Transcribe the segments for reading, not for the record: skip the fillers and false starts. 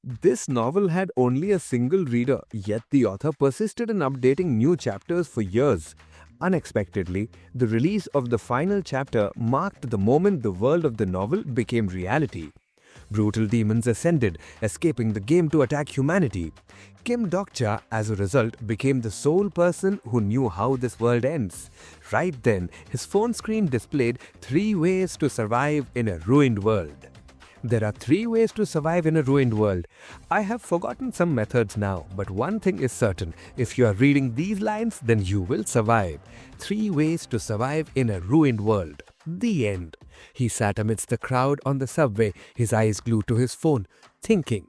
This novel had only a single reader, yet the author persisted in updating new chapters for years. Unexpectedly, the release of the final chapter marked the moment the world of the novel became reality. Brutal demons ascended, escaping the game to attack humanity. Kim Dokja, as a result, became the sole person who knew how this world ends. Right then, his phone screen displayed 3 ways to survive in a ruined world. There are 3 ways to survive in a ruined world. I have forgotten some methods now, but one thing is certain. If you are reading these lines, then you will survive. 3 ways to survive in a ruined world. The end. He sat amidst the crowd on the subway, his eyes glued to his phone, thinking.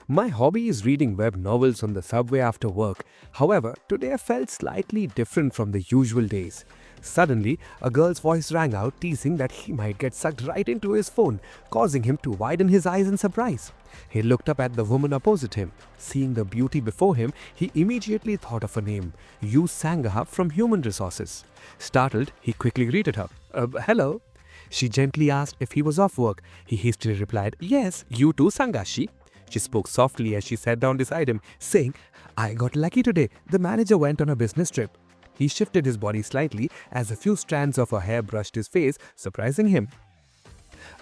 My hobby is reading web novels on the subway after work. However, today I felt slightly different from the usual days. Suddenly, a girl's voice rang out, teasing that he might get sucked right into his phone, causing him to widen his eyes in surprise. He looked up at the woman opposite him. Seeing the beauty before him, he immediately thought of a name, Yu Sangaha from Human Resources. Startled, he quickly greeted her. Hello. She gently asked if he was off work. He hastily replied, Yes, you too, Sangashi. She spoke softly as she sat down beside him, saying, I got lucky today. The manager went on a business trip. He shifted his body slightly as a few strands of her hair brushed his face, surprising him.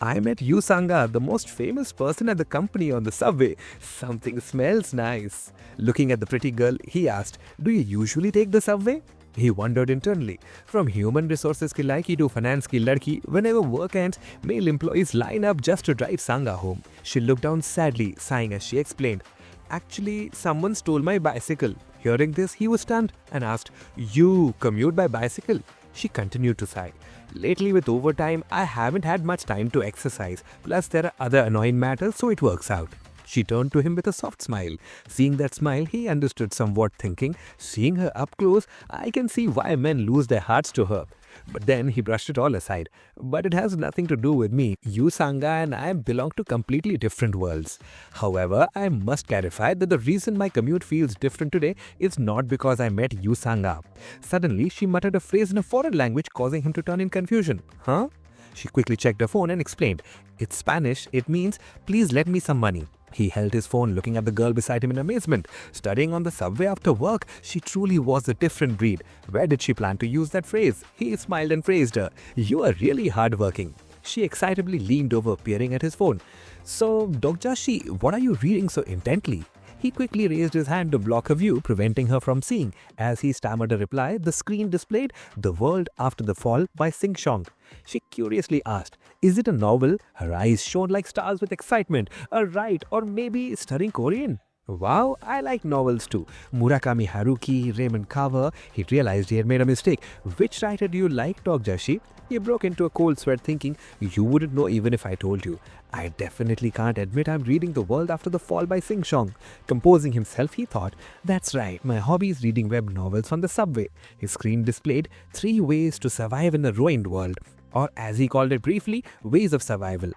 I met Yu Sanga, the most famous person at the company, on the subway. Something smells nice. Looking at the pretty girl, he asked, Do you usually take the subway? He wondered internally. From human resources ki laiki to finance ki ladki, whenever work ends, male employees line up just to drive Sanga home. She looked down sadly, sighing as she explained, Actually, someone stole my bicycle. Hearing this, he was stunned and asked, You commute by bicycle? She continued to sigh. Lately with overtime, I haven't had much time to exercise. Plus there are other annoying matters, so it works out. She turned to him with a soft smile. Seeing that smile, he understood somewhat, thinking, seeing her up close, I can see why men lose their hearts to her. But then he brushed it all aside. But it has nothing to do with me. You, Sanga, and I belong to completely different worlds. However, I must clarify that the reason my commute feels different today is not because I met you, Sanga. Suddenly, she muttered a phrase in a foreign language, causing him to turn in confusion. Huh? She quickly checked her phone and explained, It's Spanish. It means, please lend me some money. He held his phone, looking at the girl beside him in amazement. Studying on the subway after work, she truly was a different breed. Where did she plan to use that phrase? He smiled and praised her. You are really hardworking. She excitably leaned over, peering at his phone. So, Dokjashi, what are you reading so intently? He quickly raised his hand to block her view, preventing her from seeing. As he stammered a reply, the screen displayed The World After the Fall by Sing Shong. She curiously asked, Is it a novel? Her eyes shone like stars with excitement. Right, or maybe studying Korean? Wow, I like novels too. Murakami Haruki, Raymond Carver. He realized he had made a mistake. Which writer do you like, Dokjashi? He broke into a cold sweat, thinking, You wouldn't know even if I told you. I definitely can't admit I'm reading The World After the Fall by Sing Shong. Composing himself, he thought, That's right, my hobby is reading web novels on the subway. His screen displayed 3 ways to survive in a ruined world, or as he called it briefly, ways of survival.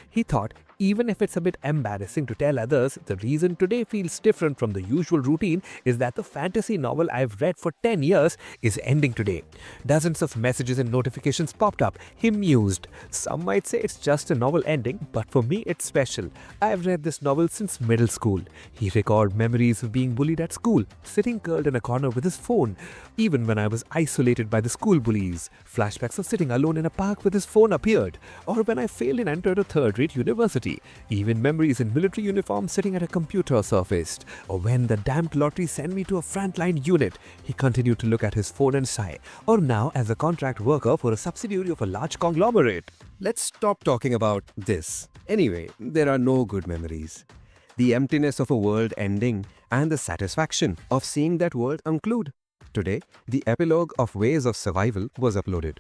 He thought, even if it's a bit embarrassing to tell others, the reason today feels different from the usual routine is that the fantasy novel I've read for 10 years is ending today. Dozens of messages and notifications popped up. He mused. Some might say it's just a novel ending, but for me it's special. I've read this novel since middle school. He recalled memories of being bullied at school, sitting curled in a corner with his phone, even when I was isolated by the school bullies. Flashbacks of sitting alone in a park with his phone appeared, or when I failed and entered a third-rate university. Even memories in military uniform sitting at a computer surfaced, or when the damned lottery sent me to a frontline unit. He continued to look at his phone and sigh, or now as a contract worker for a subsidiary of a large conglomerate. Let's stop talking about this. Anyway, there are no good memories. The emptiness of a world ending and the satisfaction of seeing that world conclude. Today, the epilogue of Ways of Survival was uploaded.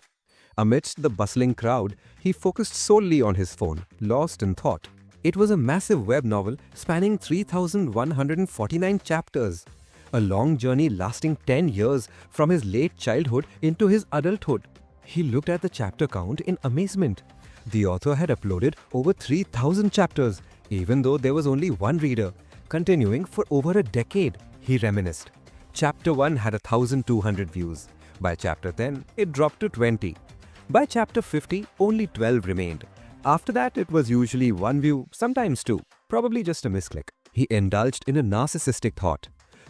Amidst the bustling crowd, he focused solely on his phone, lost in thought. It was a massive web novel spanning 3,149 chapters, a long journey lasting 10 years from his late childhood into his adulthood. He looked at the chapter count in amazement. The author had uploaded over 3,000 chapters, even though there was only one reader. Continuing for over a decade, he reminisced. Chapter 1 had 1,200 views. By chapter 10, it dropped to 20. By chapter 50, only 12 remained. After that, it was usually one view, sometimes two, probably just a misclick. He indulged in a narcissistic thought.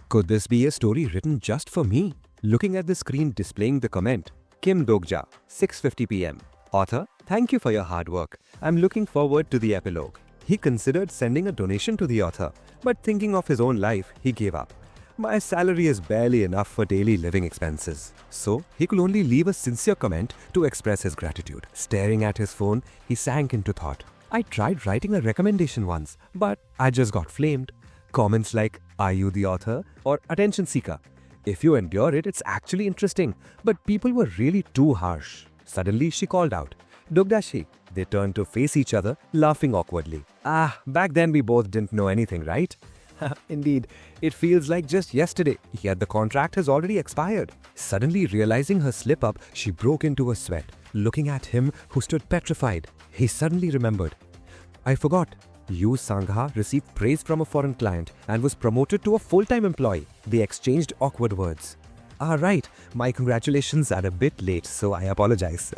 Could this be a story written just for me? Looking at the screen displaying the comment, Kim Dokja, 6:50 p.m. Author, thank you for your hard work. I'm looking forward to the epilogue. He considered sending a donation to the author, but thinking of his own life, he gave up. My salary is barely enough for daily living expenses. So, he could only leave a sincere comment to express his gratitude. Staring at his phone, he sank into thought. I tried writing a recommendation once, but I just got flamed. Comments like, "Are you the author?" or "Attention seeker." If you endure it, it's actually interesting, but people were really too harsh. Suddenly, she called out, "Dokja." They turned to face each other, laughing awkwardly. Back then we both didn't know anything, right? Indeed, it feels like just yesterday, yet the contract has already expired. Suddenly realizing her slip-up, she broke into a sweat, looking at him who stood petrified. He suddenly remembered. I forgot. Yu Sangha received praise from a foreign client and was promoted to a full-time employee. They exchanged awkward words. Right, my congratulations are a bit late, so I apologize.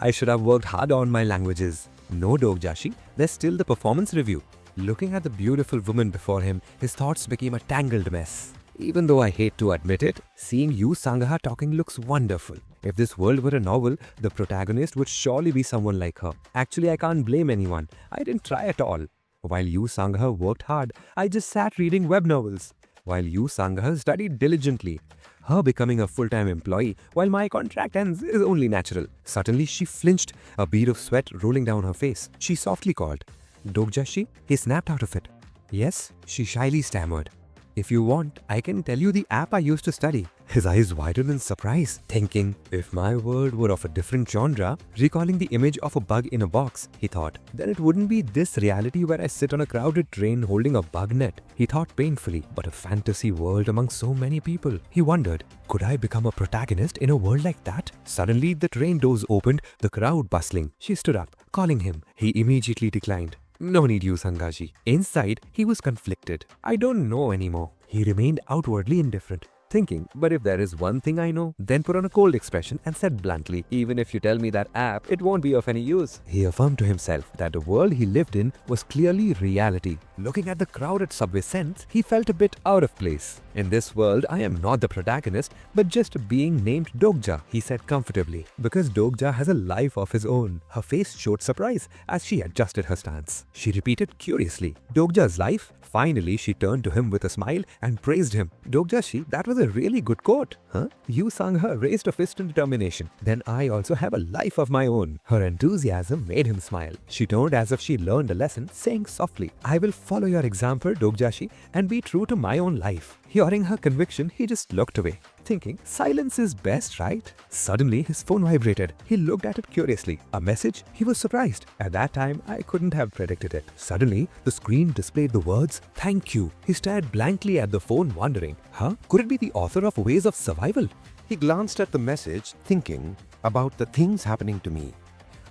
I should have worked harder on my languages. No, Dokja, there's still the performance review. Looking at the beautiful woman before him, his thoughts became a tangled mess. Even though I hate to admit it, seeing Yu Sangha talking looks wonderful. If this world were a novel, the protagonist would surely be someone like her. Actually, I can't blame anyone. I didn't try at all. While Yu Sangha worked hard, I just sat reading web novels. While Yu Sangha studied diligently. Her becoming a full-time employee while my contract ends is only natural. Suddenly, she flinched, a bead of sweat rolling down her face. She softly called, "Dokja?" He snapped out of it. "Yes," she shyly stammered. "If you want, I can tell you the app I used to study." His eyes widened in surprise, thinking, if my world were of a different genre, recalling the image of a bug in a box, he thought, then it wouldn't be this reality where I sit on a crowded train holding a bug net. He thought painfully, but a fantasy world among so many people. He wondered, could I become a protagonist in a world like that? Suddenly, the train doors opened, the crowd bustling. She stood up, calling him. He immediately declined. "No need, Yu Sangaji." Inside, he was conflicted. "I don't know anymore." He remained outwardly indifferent, thinking, but if there is one thing I know, then put on a cold expression and said bluntly, "Even if you tell me that app, it won't be of any use." He affirmed to himself that the world he lived in was clearly reality. Looking at the crowded subway scents, he felt a bit out of place. "In this world, I am not the protagonist, but just a being named Dokja," he said comfortably, because Dokja has a life of his own. Her face showed surprise as she adjusted her stance. She repeated curiously, "Dokja's life?" Finally, she turned to him with a smile and praised him. "Dokja, that was a really good quote." "Huh?" Yu Sangha raised a fist in determination. "Then I also have a life of my own." Her enthusiasm made him smile. She turned as if she learned a lesson, saying softly, "I will follow your example, Dokja, and be true to my own life." Hearing her conviction, he just looked away, thinking, silence is best, right? Suddenly, his phone vibrated. He looked at it curiously. A message? He was surprised. At that time, I couldn't have predicted it. Suddenly, the screen displayed the words, "Thank you." He stared blankly at the phone, wondering, could it be the author of Ways of Survival? He glanced at the message, thinking about the things happening to me.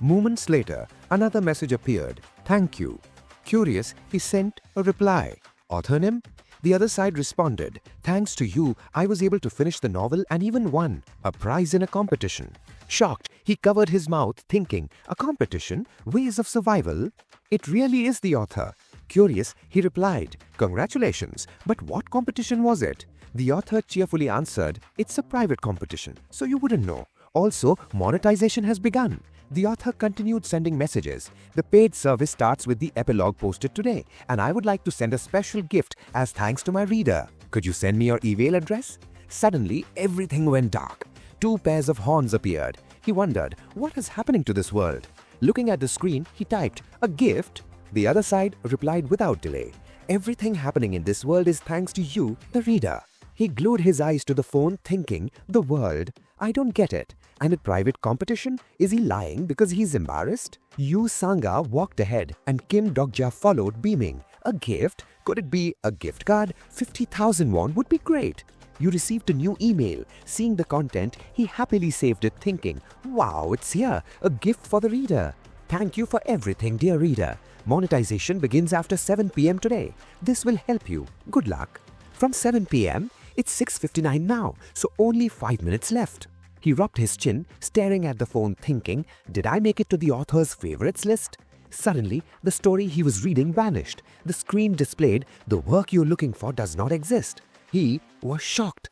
Moments later, another message appeared, "Thank you." Curious, he sent a reply. Author name? The other side responded, "Thanks to you, I was able to finish the novel and even won a prize in a competition." Shocked, he covered his mouth, thinking, "A competition? Ways of Survival? It really is the author." Curious, he replied, "Congratulations, but what competition was it?" The author cheerfully answered, "It's a private competition, so you wouldn't know. Also, monetization has begun." The author continued sending messages. "The paid service starts with the epilogue posted today, and I would like to send a special gift as thanks to my reader. Could you send me your email address?" Suddenly, everything went dark. 2 pairs of horns appeared. He wondered, what is happening to this world? Looking at the screen, he typed, "A gift?" The other side replied without delay, "Everything happening in this world is thanks to you, the reader." He glued his eyes to the phone, thinking, the world? I don't get it. And a private competition? Is he lying because he's embarrassed? Yu Sangha walked ahead and Kim Dokja followed, beaming. A gift? Could it be a gift card? 50,000 won would be great. You received a new email. Seeing the content, he happily saved it, thinking, wow, it's here, a gift for the reader. Thank you for everything, dear reader. Monetization begins after 7 p.m. today. This will help you. Good luck. From 7 p.m., it's 6:59 now, so only 5 minutes left. He rubbed his chin, staring at the phone, thinking, did I make it to the author's favorites list? Suddenly, the story he was reading vanished. The screen displayed, "The work you're looking for does not exist." He was shocked.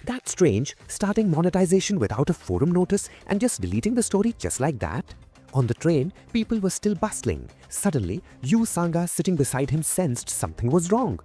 That's strange, starting monetization without a forum notice and just deleting the story just like that. On the train, people were still bustling. Suddenly, Yu Sanga sitting beside him sensed something was wrong.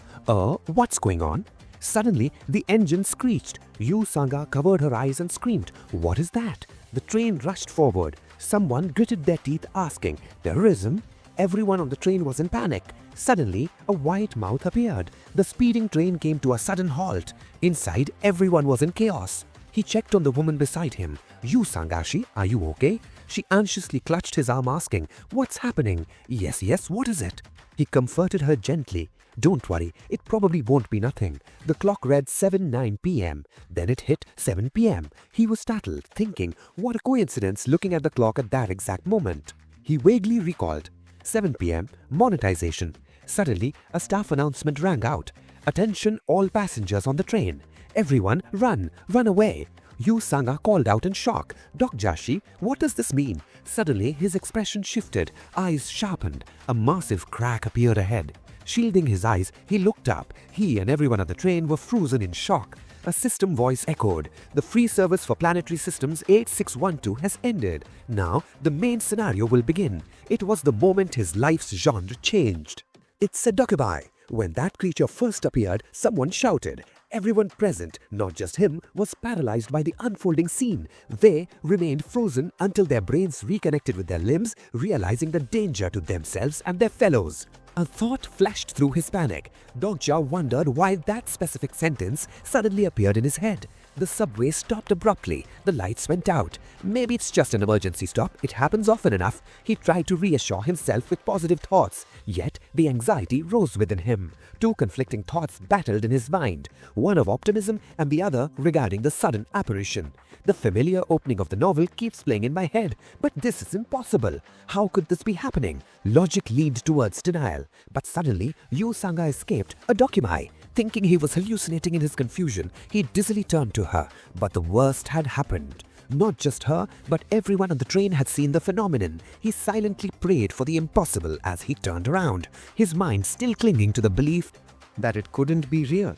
What's going on? Suddenly, the engine screeched. Yu Sanga covered her eyes and screamed, "What is that?" The train rushed forward. Someone gritted their teeth asking, "Terrorism?" Everyone on the train was in panic. Suddenly, a white mouth appeared. The speeding train came to a sudden halt. Inside, everyone was in chaos. He checked on the woman beside him. "You, Sangashi, are you okay?" She anxiously clutched his arm asking, "What's happening?" Yes, what is it?" He comforted her gently. "Don't worry, it probably won't be nothing." The clock read 7:09 p.m. Then it hit 7 p.m. He was startled, thinking, what a coincidence looking at the clock at that exact moment. He vaguely recalled, 7 p.m., monetization. Suddenly, a staff announcement rang out. "Attention all passengers on the train. Everyone, run away." Yu Sanga called out in shock. "Dokjashi, what does this mean?" Suddenly, his expression shifted, eyes sharpened. A massive crack appeared ahead. Shielding his eyes, he looked up. He and everyone on the train were frozen in shock. A system voice echoed. "The free service for planetary systems 8612 has ended. Now, the main scenario will begin." It was the moment his life's genre changed. "It's a dokubai." When that creature first appeared, someone shouted. Everyone present, not just him, was paralyzed by the unfolding scene. They remained frozen until their brains reconnected with their limbs, realizing the danger to themselves and their fellows. A thought flashed through his panic. Dokja wondered why that specific sentence suddenly appeared in his head. The subway stopped abruptly. The lights went out. Maybe it's just an emergency stop. It happens often enough. He tried to reassure himself with positive thoughts. Yet, the anxiety rose within him. Two conflicting thoughts battled in his mind. One of optimism and the other regarding the sudden apparition. The familiar opening of the novel keeps playing in my head. But this is impossible. How could this be happening? Logic leaned towards denial. But suddenly, Yu Sanga escaped a dokimai. Thinking he was hallucinating in his confusion, he dizzily turned to her. But the worst had happened. Not just her, but everyone on the train had seen the phenomenon. He silently prayed for the impossible as he turned around, his mind still clinging to the belief that it couldn't be real.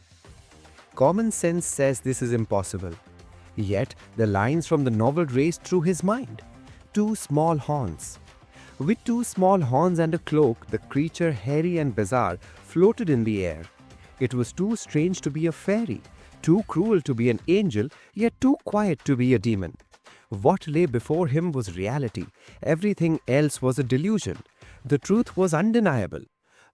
Common sense says this is impossible. Yet, the lines from the novel raced through his mind. Two small horns. With two small horns and a cloak, the creature, hairy and bizarre, floated in the air. It was too strange to be a fairy, too cruel to be an angel, yet too quiet to be a demon. What lay before him was reality. Everything else was a delusion. The truth was undeniable.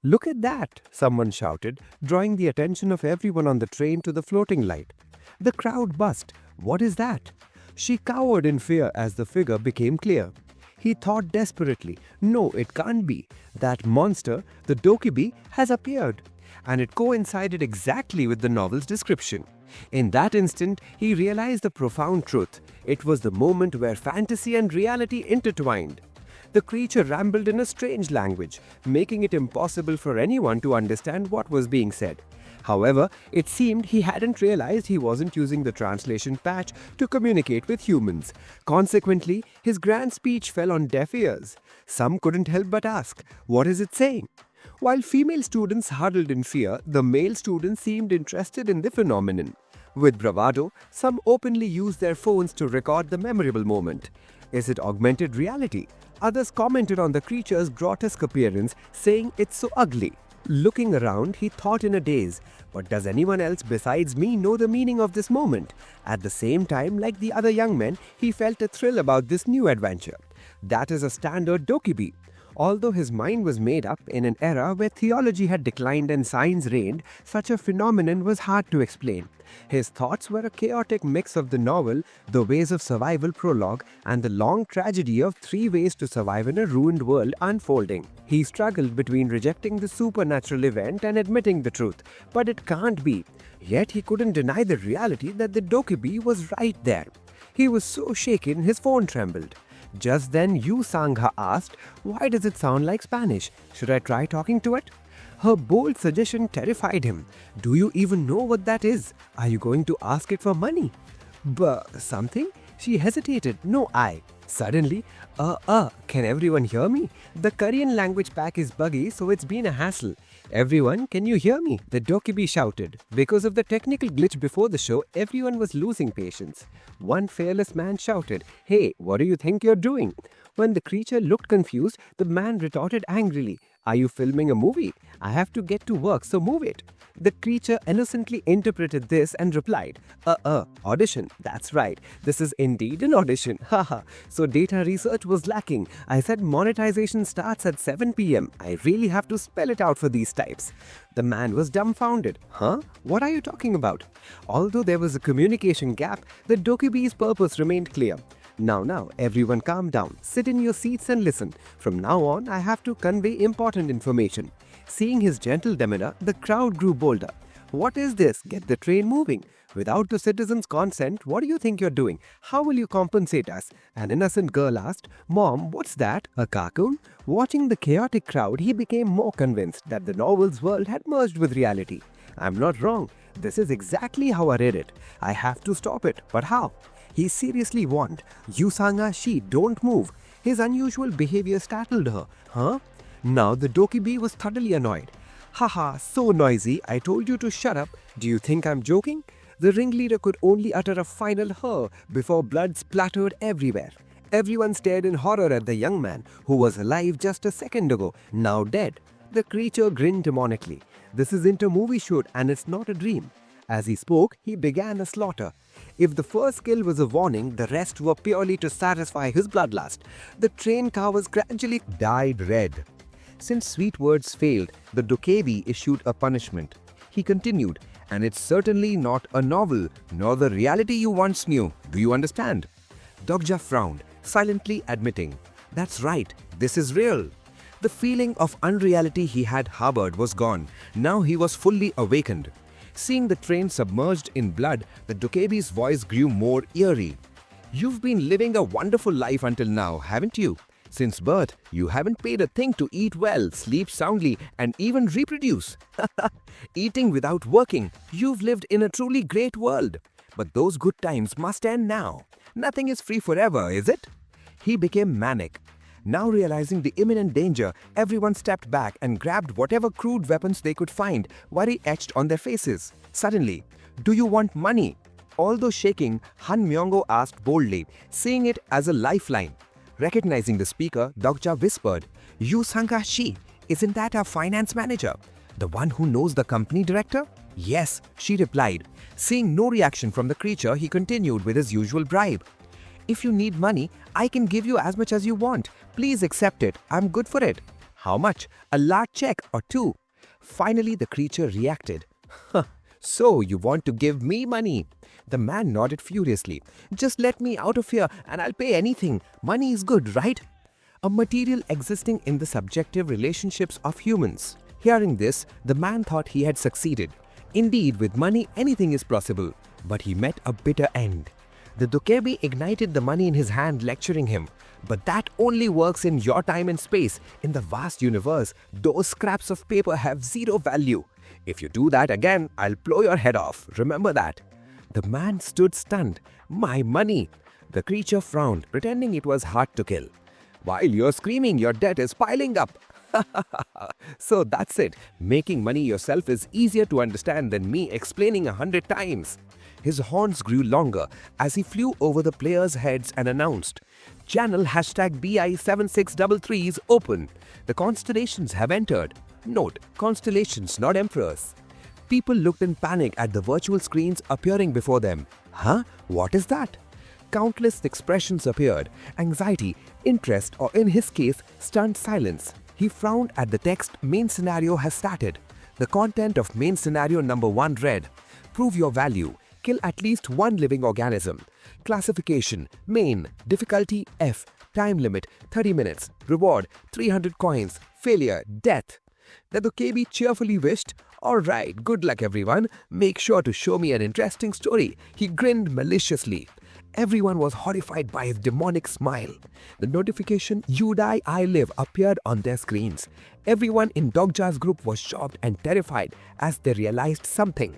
"Look at that," someone shouted, drawing the attention of everyone on the train to the floating light. The crowd buzzed. "What is that?" She cowered in fear as the figure became clear. He thought desperately, "No, it can't be. That monster, the Dokibi, has appeared." And it coincided exactly with the novel's description. In that instant, he realized the profound truth. It was the moment where fantasy and reality intertwined. The creature rambled in a strange language, making it impossible for anyone to understand what was being said. However, it seemed he hadn't realized he wasn't using the translation patch to communicate with humans. Consequently, his grand speech fell on deaf ears. Some couldn't help but ask, "What is it saying?" While female students huddled in fear, the male students seemed interested in the phenomenon. With bravado, some openly used their phones to record the memorable moment. Is it augmented reality? Others commented on the creature's grotesque appearance, saying it's so ugly. Looking around, he thought in a daze, but does anyone else besides me know the meaning of this moment? At the same time, like the other young men, he felt a thrill about this new adventure. That is a standard dokibi. Although his mind was made up in an era where theology had declined and science reigned, such a phenomenon was hard to explain. His thoughts were a chaotic mix of the novel, The Ways of Survival prologue, and the long tragedy of 3 ways to survive in a ruined world unfolding. He struggled between rejecting the supernatural event and admitting the truth, but it can't be. Yet he couldn't deny the reality that the dokibi was right there. He was so shaken his phone trembled. Just then Yu Sangha asked, "Why does it sound like Spanish? Should I try talking to it?" Her bold suggestion terrified him. "Do you even know what that is? Are you going to ask it for money?" "But something?" She hesitated. "No, I." Suddenly, can everyone hear me? The Korean language pack is buggy, so it's been a hassle. Everyone, can you hear me? The Dokibi shouted. Because of the technical glitch before the show, everyone was losing patience. One fearless man shouted, "Hey, what do you think you're doing?" When the creature looked confused, the man retorted angrily, "Are you filming a movie? I have to get to work, so move it." The creature innocently interpreted this and replied, audition. That's right. This is indeed an audition. Haha. So data research was lacking. I said monetization starts at 7 p.m. I really have to spell it out for these types. The man was dumbfounded. Huh? What are you talking about? Although there was a communication gap, the Dokibi's purpose remained clear. Now, everyone calm down. Sit in your seats and listen. From now on, I have to convey important information. Seeing his gentle demeanor, the crowd grew bolder. What is this? Get the train moving. Without the citizens' consent, what do you think you're doing? How will you compensate us? An innocent girl asked, Mom, what's that? A cartoon? Watching the chaotic crowd, he became more convinced that the novel's world had merged with reality. I'm not wrong. This is exactly how I read it. I have to stop it. But how? He seriously warned, "Yusanga Shi, don't move." His unusual behavior startled her. Huh? Now the Dokibi was thoroughly annoyed. Haha, so noisy, I told you to shut up. Do you think I'm joking? The ringleader could only utter a final "huh" before blood splattered everywhere. Everyone stared in horror at the young man, who was alive just a second ago, now dead. The creature grinned demonically. This isn't a movie shoot and it's not a dream. As he spoke, he began a slaughter. If the first kill was a warning, the rest were purely to satisfy his bloodlust. The train car was gradually Dyed red. Since sweet words failed, the Dokebi issued a punishment. He continued, and it's certainly not a novel, nor the reality you once knew. Do you understand? Dokja frowned, silently admitting, "That's right, this is real." The feeling of unreality he had harbored was gone. Now he was fully awakened. Seeing the train submerged in blood, the Dokebi's voice grew more eerie. "You've been living a wonderful life until now, haven't you? Since birth, you haven't paid a thing to eat well, sleep soundly, and even reproduce. Eating without working, you've lived in a truly great world. But those good times must end now. Nothing is free forever, is it?" He became manic. Now realizing the imminent danger, everyone stepped back and grabbed whatever crude weapons they could find, worry etched on their faces. Suddenly, "Do you want money?" Although shaking, Han Myongo asked boldly, seeing it as a lifeline. Recognizing the speaker, Dokja whispered, "Yu Sang-shi, isn't that our finance manager? The one who knows the company director?" "Yes," she replied. Seeing no reaction from the creature, he continued with his usual bribe. "If you need money, I can give you as much as you want. Please accept it. I'm good for it." "How much? A large check or two?" Finally, the creature reacted. "Huh, so you want to give me money?" The man nodded furiously. "Just let me out of here and I'll pay anything. Money is good, right?" A material existing in the subjective relationships of humans. Hearing this, the man thought he had succeeded. Indeed, with money, anything is possible. But he met a bitter end. The Dokebi ignited the money in his hand, lecturing him. "But that only works in your time and space. In the vast universe, those scraps of paper have zero value. If you do that again, I'll blow your head off. Remember that." The man stood stunned. "My money!" The creature frowned, pretending it was hard to kill. "While you're screaming, your debt is piling up." So that's it. Making money yourself is easier to understand than me explaining 100 times. His horns grew longer as he flew over the players' heads and announced, "Channel #BI7633 is open. The constellations have entered." Note, constellations, not emperors. People looked in panic at the virtual screens appearing before them. Huh? What is that? Countless expressions appeared: anxiety, interest, or in his case, stunned silence. He frowned at the text, "Main scenario has started." The content of main scenario number 1 read, "Prove your value. Kill at least one living organism. Classification: Main. Difficulty: F. Time limit: 30 minutes. Reward: 300 coins. Failure: Death." The Dokebi cheerfully wished, "Alright, good luck everyone. Make sure to show me an interesting story." He grinned maliciously. Everyone was horrified by his demonic smile. The notification "You die, I live" appeared on their screens. Everyone in Dokja's group was shocked and terrified as they realized something.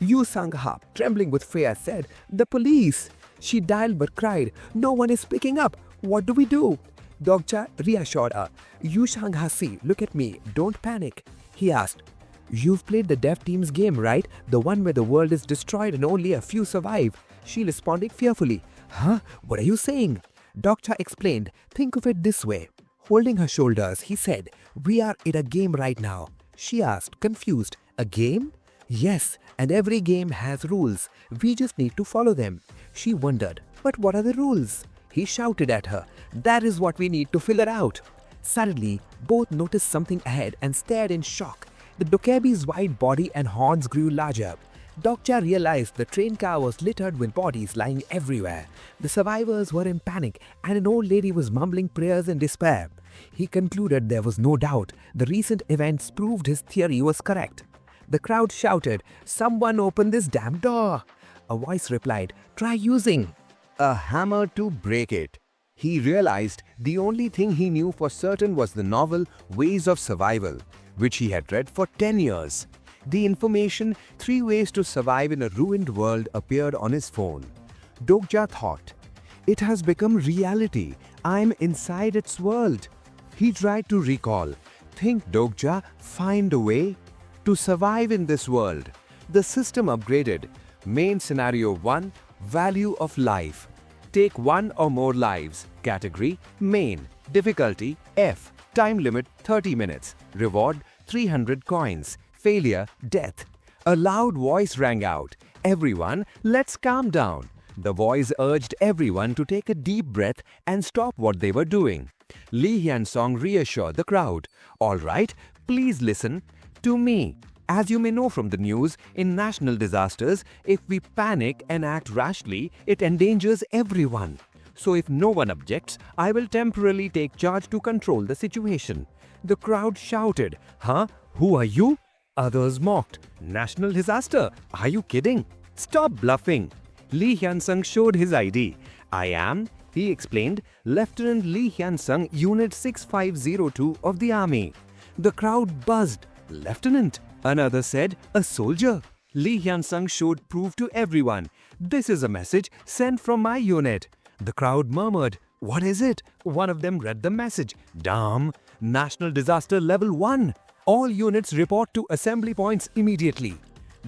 Yu Sang-ha, trembling with fear, said, "The police!" She dialed but cried, "No one is picking up. What do we do? Dokja reassured her. You Shanghasi, look at me, don't panic. He asked, You've played the dev team's game, right? The one where the world is destroyed and only a few survive. She responded fearfully. Huh? What are you saying? Dokja explained, think of it this way. Holding her shoulders, he said, We are in a game right now. She asked, confused, a game? Yes, and every game has rules. We just need to follow them. She wondered, but what are the rules? He shouted at her, That is what we need to figure out. Suddenly, both noticed something ahead and stared in shock. The Dokebi's wide body and horns grew larger. Dokja realized the train car was littered with bodies lying everywhere. The survivors were in panic and an old lady was mumbling prayers in despair. He concluded there was no doubt the recent events proved his theory was correct. The crowd shouted, Someone open this damn door. A voice replied, Try using a hammer to break it. He realized the only thing he knew for certain was the novel Ways of Survival, which he had read for 10 years. The information, 3 Ways to Survive in a Ruined World, appeared on his phone. Dokja thought, It has become reality. I'm inside its world. He tried to recall. Think, Dokja, find a way to survive in this world. The system upgraded. Main scenario 1, value of life. Take 1 or more lives. Category, main. Difficulty, F. Time limit, 30 minutes. Reward, 300 coins. Failure, death. A loud voice rang out. Everyone, let's calm down. The voice urged everyone to take a deep breath and stop what they were doing. Lee Hyun-sung reassured the crowd. All right, please listen to me. As you may know from the news, in national disasters, if we panic and act rashly, it endangers everyone. So if no one objects, I will temporarily take charge to control the situation. The crowd shouted, Huh? Who are you? Others mocked. National disaster? Are you kidding? Stop bluffing. Lee Hyun-sung showed his ID. I am, he explained, Lieutenant Lee Hyun-sung, Unit 6502 of the Army. The crowd buzzed. Lieutenant? Another said, a soldier. Lee Hyun-sung showed proof to everyone. This is a message sent from my unit. The crowd murmured, What is it? One of them read the message. Damn! National Disaster Level 1. All units report to assembly points immediately.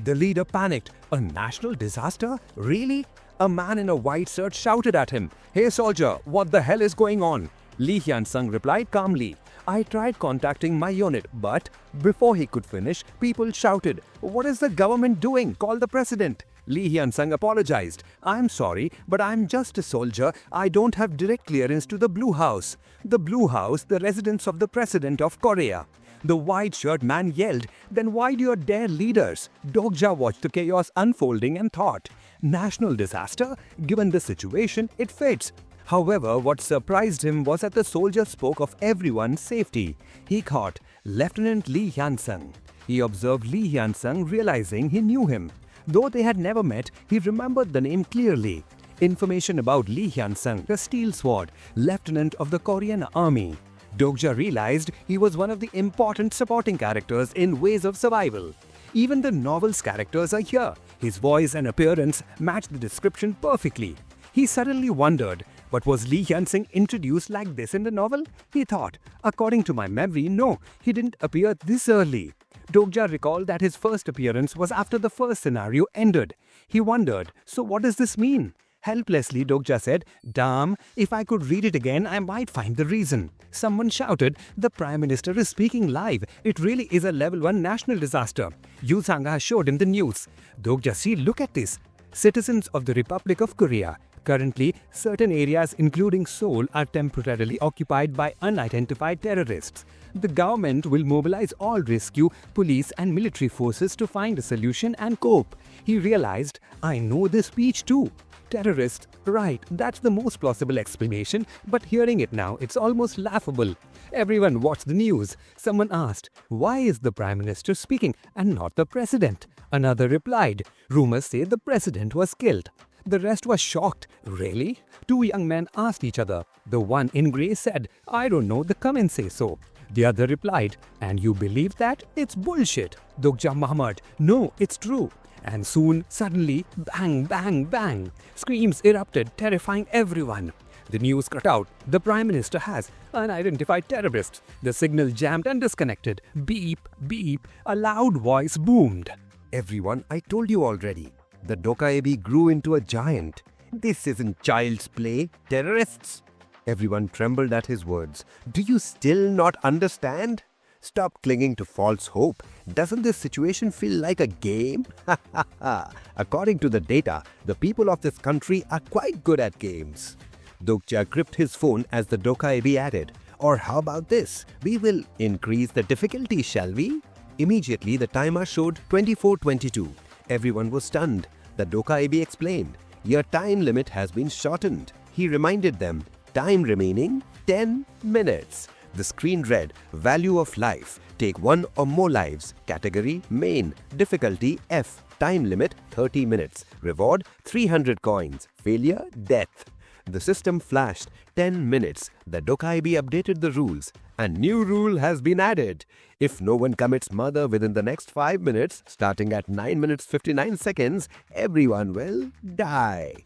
The leader panicked. A national disaster? Really? A man in a white shirt shouted at him. Hey soldier, what the hell is going on? Lee Hyun-sung replied calmly. I tried contacting my unit, but before he could finish, people shouted, What is the government doing? Call the president. Lee Hyun-sung apologized. I'm sorry, but I'm just a soldier. I don't have direct clearance to the Blue House. The Blue House, the residence of the President of Korea. The white-shirt man yelled, Then why do you dare leaders? Dokja watched the chaos unfolding and thought, National disaster? Given the situation, it fits. However, what surprised him was that the soldier spoke of everyone's safety. He caught Lieutenant Lee Hyun-sung. He observed Lee Hyun-sung, realizing he knew him. Though they had never met, he remembered the name clearly. Information about Lee Hyun-sung, the Steel Sword, Lieutenant of the Korean Army. Dokja realized he was one of the important supporting characters in Ways of Survival. Even the novel's characters are here. His voice and appearance match the description perfectly. He suddenly wondered, but was Lee Hyun-sung introduced like this in the novel? He thought, according to my memory, no, he didn't appear this early. Dokja recalled that his first appearance was after the first scenario ended. He wondered, so what does this mean? Helplessly, Dokja said, Damn, if I could read it again, I might find the reason. Someone shouted, The Prime Minister is speaking live. It really is a level 1 national disaster. Yu Sang-ha showed him the news. Dokja, see, look at this. Citizens of the Republic of Korea. Currently, certain areas including Seoul are temporarily occupied by unidentified terrorists. The government will mobilize all rescue, police and military forces to find a solution and cope. He realized, I know this speech too. Terrorists, right, that's the most plausible explanation, but hearing it now, it's almost laughable. Everyone watched the news. Someone asked, why is the Prime Minister speaking and not the President? Another replied, rumors say the President was killed. The rest was shocked. Really? Two young men asked each other. The one in grey said, I don't know, the comments say so. The other replied, and you believe that? It's bullshit. Dokja murmured, no, it's true. And soon, suddenly, bang, bang, bang. Screams erupted, terrifying everyone. The news cut out. The Prime Minister has unidentified terrorist. The signal jammed and disconnected. Beep, beep. A loud voice boomed. Everyone, I told you already. The Dokkaebi grew into a giant. This isn't child's play, terrorists. Everyone trembled at his words. Do you still not understand? Stop clinging to false hope. Doesn't this situation feel like a game? According to the data, the people of this country are quite good at games. Dokja gripped his phone as the Dokkaebi added, or how about this? We will increase the difficulty, shall we? Immediately, the timer showed 24:22. Everyone was stunned. The Dokkaebi explained, your time limit has been shortened. He reminded them, time remaining 10 minutes. The screen read, value of life, take 1 or more lives, category main, difficulty F, time limit 30 minutes, reward 300 coins, failure death. The system flashed 10 minutes. The Dokkaebi updated the rules. A new rule has been added. If no one commits murder within the next 5 minutes, starting at 9 minutes 59 seconds, everyone will die.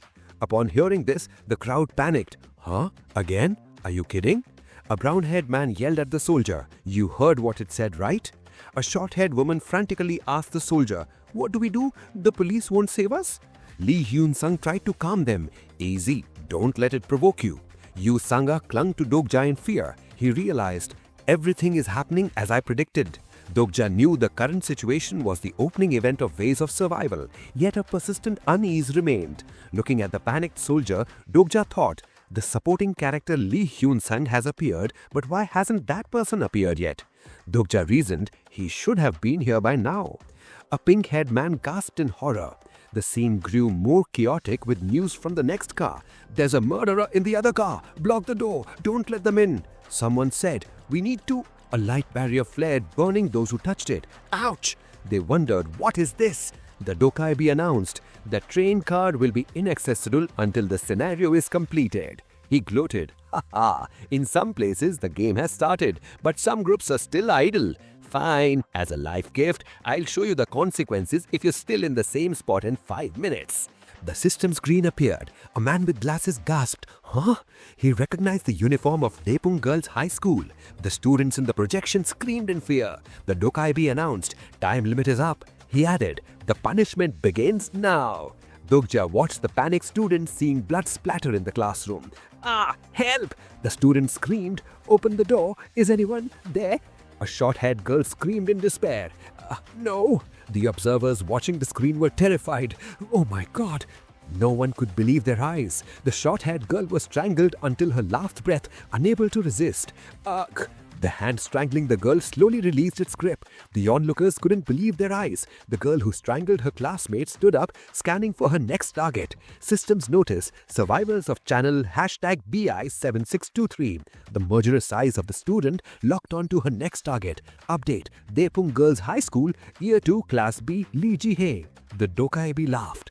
Upon hearing this, the crowd panicked. Huh? Again? Are you kidding? A brown-haired man yelled at the soldier. You heard what it said, right? A short-haired woman frantically asked the soldier, what do we do? The police won't save us? Lee Hyun-sung tried to calm them. Easy, don't let it provoke you. Yu Sanga clung to Dokja in fear. He realized, everything is happening as I predicted. Dokja knew the current situation was the opening event of Ways of Survival, yet a persistent unease remained. Looking at the panicked soldier, Dokja thought, the supporting character Lee Hyun-sung has appeared, but why hasn't that person appeared yet? Dokja reasoned he should have been here by now. A pink-haired man gasped in horror. The scene grew more chaotic with news from the next car. There's a murderer in the other car. Block the door. Don't let them in. Someone said, we need to. A light barrier flared, burning those who touched it. Ouch! They wondered, what is this? The Dokkaebi announced, the train car will be inaccessible until the scenario is completed. He gloated, haha, in some places the game has started, but some groups are still idle. Fine, as a life gift, I'll show you the consequences if you're still in the same spot in 5 minutes. The system screen appeared. A man with glasses gasped, huh? He recognized the uniform of Daepung Girls High School. The students in the projection screamed in fear. The Dokkaebi announced, time limit is up. He added, the punishment begins now. Dokja watched the panicked students seeing blood splatter in the classroom. Ah, help! The students screamed, open the door, is anyone there? A short-haired girl screamed in despair. No! The observers watching the screen were terrified. Oh my God! No one could believe their eyes. The short-haired girl was strangled until her last breath, unable to resist. Ugh! The hand strangling the girl slowly released its grip. The onlookers couldn't believe their eyes. The girl who strangled her classmate stood up, scanning for her next target. Systems notice, survivors of channel #BI7623. The murderous eyes of the student locked onto her next target. Update, Daepung Girls High School, Year 2, Class B, Lee Ji-hae. The Dokkaebi laughed.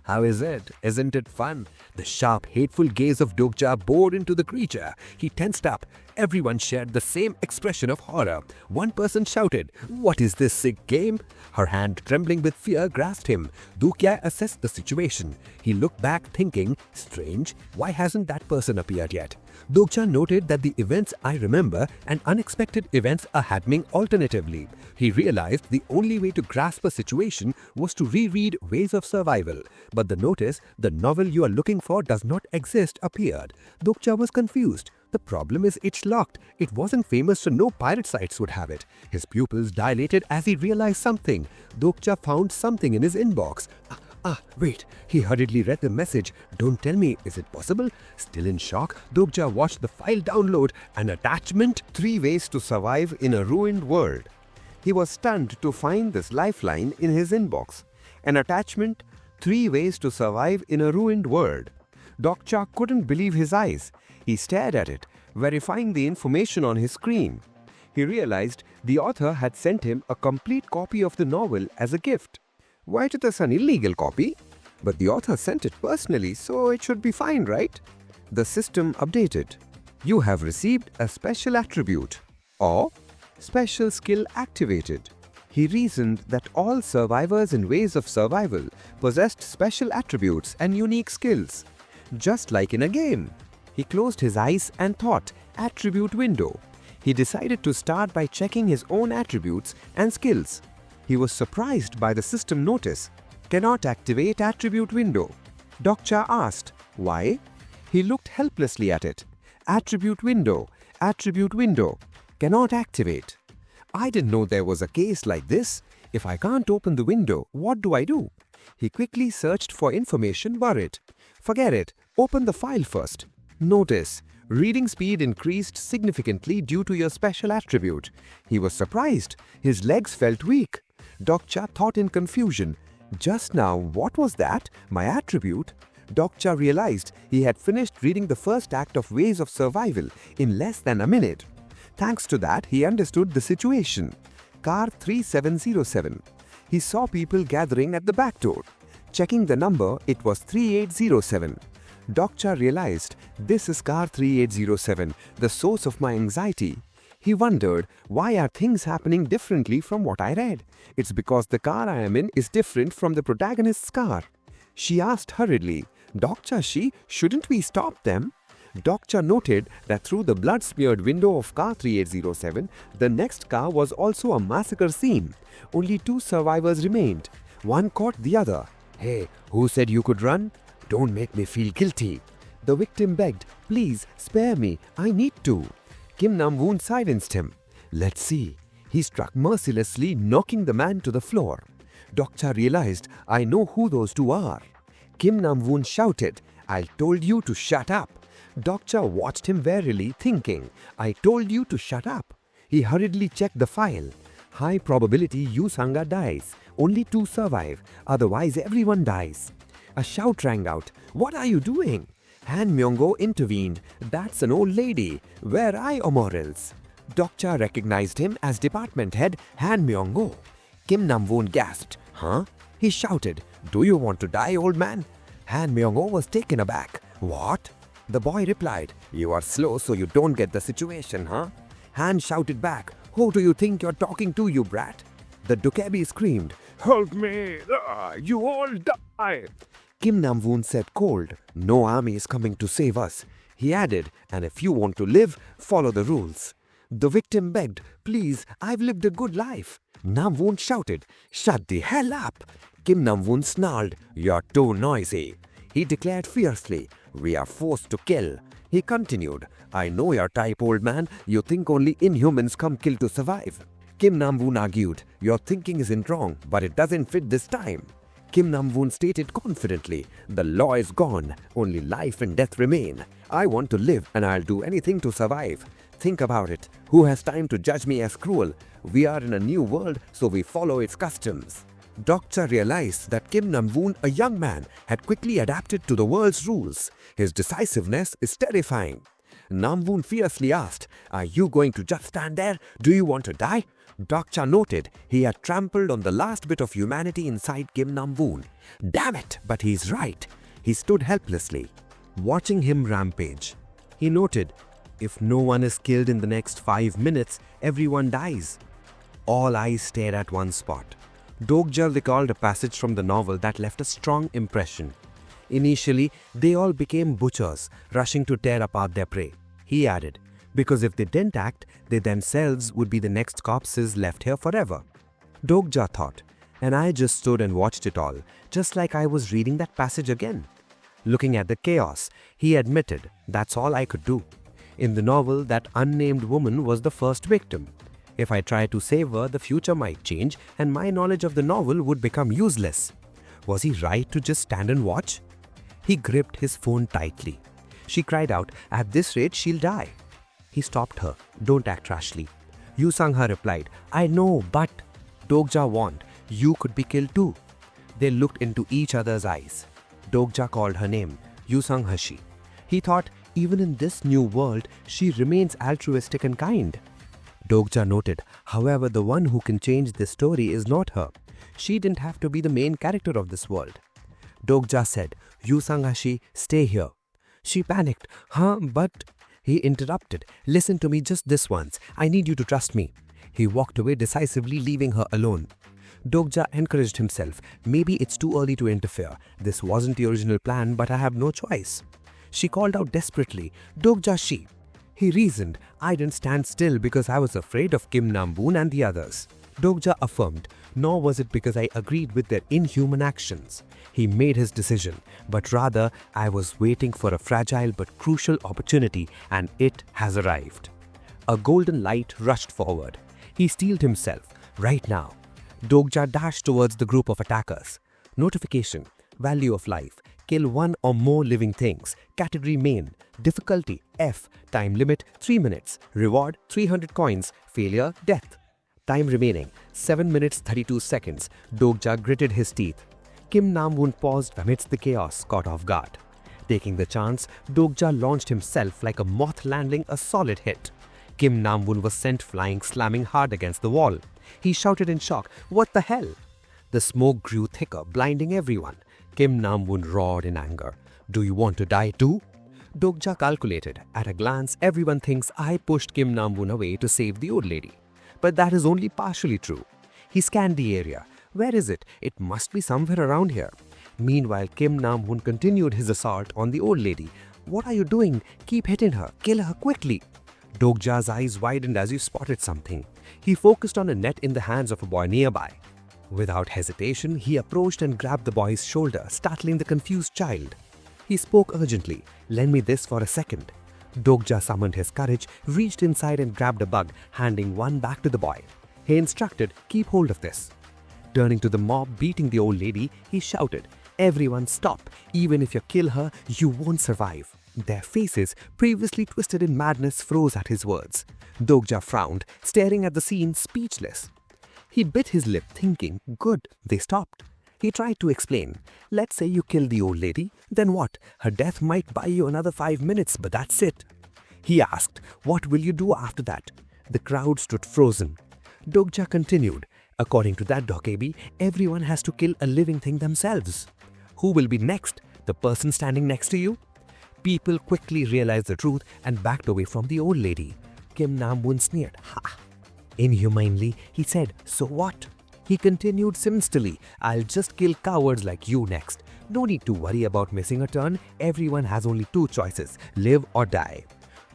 How is it? Isn't it fun? The sharp, hateful gaze of Dokja bored into the creature. He tensed up. Everyone shared the same expression of horror. One person shouted, what is this sick game? Her hand, trembling with fear, grasped him. Dokja assessed the situation. He looked back thinking, strange, why hasn't that person appeared yet? Dokja noted that the events I remember and unexpected events are happening alternatively. He realized the only way to grasp a situation was to reread Ways of Survival. But the notice, the novel you are looking for does not exist, appeared. Dokja was confused. The problem is it's locked. It wasn't famous, so no pirate sites would have it. His pupils dilated as he realized something. Dokja found something in his inbox. Wait. He hurriedly read the message. Don't tell me, is it possible? Still in shock, Dokja watched the file download. An attachment, 3 ways to survive in a ruined world. He was stunned to find this lifeline in his inbox. An attachment, 3 ways to survive in a ruined world. Dokja couldn't believe his eyes. He stared at it, verifying the information on his screen. He realized the author had sent him a complete copy of the novel as a gift. Why is this an illegal copy? But the author sent it personally, so it should be fine, right? The system updated. You have received a special attribute or special skill activated. He reasoned that all survivors in Ways of Survival possessed special attributes and unique skills. just like in a game. He closed his eyes and thought, attribute window. He decided to start by checking his own attributes and skills. He was surprised by the system notice, cannot activate attribute window. Dokja asked, why? He looked helplessly at it. Attribute window, cannot activate. I didn't know there was a case like this. If I can't open the window, what do I do? He quickly searched for information, worried. Forget it, open the file first. Notice, reading speed increased significantly due to your special attribute. He was surprised. His legs felt weak. Dokja thought in confusion. Just now, what was that? My attribute? Dokja realized he had finished reading the first act of Ways of Survival in less than a minute. Thanks to that, he understood the situation. Car 3707. He saw people gathering at the back door. Checking the number, it was 3807. Dokja realized, this is car 3807, the source of my anxiety. He wondered, why are things happening differently from what I read? It's because the car I am in is different from the protagonist's car. She asked hurriedly, Dokja, shouldn't we stop them? Dokja noted that through the blood-smeared window of car 3807, the next car was also a massacre scene. Only 2 survivors remained. One caught the other. Hey, who said you could run? Don't make me feel guilty. The victim begged, please spare me, I need to. Kim Nam-woon silenced him. Let's see. He struck mercilessly, knocking the man to the floor. Dokja realized, I know who those 2 are. Kim Nam-woon shouted, I told you to shut up. Dokja watched him warily, thinking, I told you to shut up. He hurriedly checked the file. High probability Yu Sanga dies. Only 2 survive, otherwise everyone dies. A shout rang out, what are you doing? Han Myung-go intervened, that's an old lady, where are your morals? Dokja recognized him as department head Han Myung-go. Kim Nam-woon gasped, huh? He shouted, do you want to die, old man? Han Myung-go was taken aback. What? The boy replied, you are slow so you don't get the situation, huh? Han shouted back, who do you think you're talking to, you brat? The Dokkaebi screamed, help me, you all die. Kim Nam-woon said cold, no army is coming to save us. He added, and if you want to live, follow the rules. The victim begged, please, I've lived a good life. Nam-woon shouted, shut the hell up. Kim Nam-woon snarled, you're too noisy. He declared fiercely, we are forced to kill. He continued, I know your type, old man. You think only inhumans come kill to survive. Kim Nam-woon argued, your thinking isn't wrong, but it doesn't fit this time. Kim Nam-woon stated confidently, the law is gone, only life and death remain. I want to live and I'll do anything to survive. Think about it, who has time to judge me as cruel? We are in a new world, so we follow its customs. Dokja realized that Kim Nam-woon, a young man, had quickly adapted to the world's rules. His decisiveness is terrifying. Nam-woon fiercely asked, are you going to just stand there? Do you want to die? Dokja noted he had trampled on the last bit of humanity inside Kim Nam-woon. Damn it, but he's right. He stood helplessly, watching him rampage. He noted, if no one is killed in the next 5 minutes, everyone dies. All eyes stared at one spot. Dokja recalled a passage from the novel that left a strong impression. Initially, they all became butchers, rushing to tear apart their prey. He added, because if they didn't act, they themselves would be the next corpses left here forever. Dokja thought, and I just stood and watched it all, just like I was reading that passage again. Looking at the chaos, he admitted, that's all I could do. In the novel, that unnamed woman was the first victim. If I tried to save her, the future might change and my knowledge of the novel would become useless. Was he right to just stand and watch? He gripped his phone tightly. She cried out, at this rate she'll die. He stopped her, don't act rashly. Yu Sang-ha replied, I know, but... Dokja warned, you could be killed too. They looked into each other's eyes. Dokja called her name, Yu Sang-ha-shi. He thought, even in this new world, she remains altruistic and kind. Dokja noted, however, the one who can change this story is not her. She didn't have to be the main character of this world. Dokja said, Yu Sang-ha-shi, stay here. She panicked, but... He interrupted, listen to me just this once. I need you to trust me. He walked away decisively, leaving her alone. Dokja encouraged himself, maybe it's too early to interfere. This wasn't the original plan, but I have no choice. She called out desperately, Dokja she. He reasoned, I didn't stand still because I was afraid of Kim Namwoon and the others. Dokja affirmed, nor was it because I agreed with their inhuman actions. He made his decision, but rather I was waiting for a fragile but crucial opportunity, and it has arrived. A golden light rushed forward. He steeled himself, right now. Dokja dashed towards the group of attackers. Notification, value of life, kill one or more living things, category main, difficulty F, time limit 3 minutes, reward 300 coins, failure death. Time remaining 7 minutes 32 seconds. Dokja gritted his teeth. Kim Namwoon paused amidst the chaos, caught off guard. Taking the chance, Dokja launched himself like a moth landing a solid hit. Kim Namwoon was sent flying, slamming hard against the wall. He shouted in shock, "What the hell?" The smoke grew thicker, blinding everyone. Kim Namwoon roared in anger. "Do you want to die too?" Dokja calculated. At a glance, everyone thinks I pushed Kim Namwoon away to save the old lady. But that is only partially true. He scanned the area. Where is it? It must be somewhere around here. Meanwhile, Kim Namwoon continued his assault on the old lady. "What are you doing? Keep hitting her. Kill her quickly." Dokja's eyes widened as he spotted something. He focused on a net in the hands of a boy nearby. Without hesitation, he approached and grabbed the boy's shoulder, startling the confused child. He spoke urgently, "Lend me this for a second." Dokja summoned his courage, reached inside and grabbed a bug, handing one back to the boy. He instructed, "Keep hold of this." Turning to the mob beating the old lady, he shouted, "Everyone stop. Even if you kill her, you won't survive." Their faces, previously twisted in madness, froze at his words. Dokja frowned, staring at the scene, speechless. He bit his lip, thinking, good, they stopped. He tried to explain. "Let's say you kill the old lady, then what? Her death might buy you another 5 minutes, but that's it." He asked, "What will you do after that?" The crowd stood frozen. Dokja continued, "According to that dokebi, everyone has to kill a living thing themselves. Who will be next? The person standing next to you?" People quickly realized the truth and backed away from the old lady. Kim Namwoon sneered. "Ha!" Inhumanely, he said, "So what?" He continued sinisterly, "I'll just kill cowards like you next. No need to worry about missing a turn. Everyone has only 2 choices, live or die."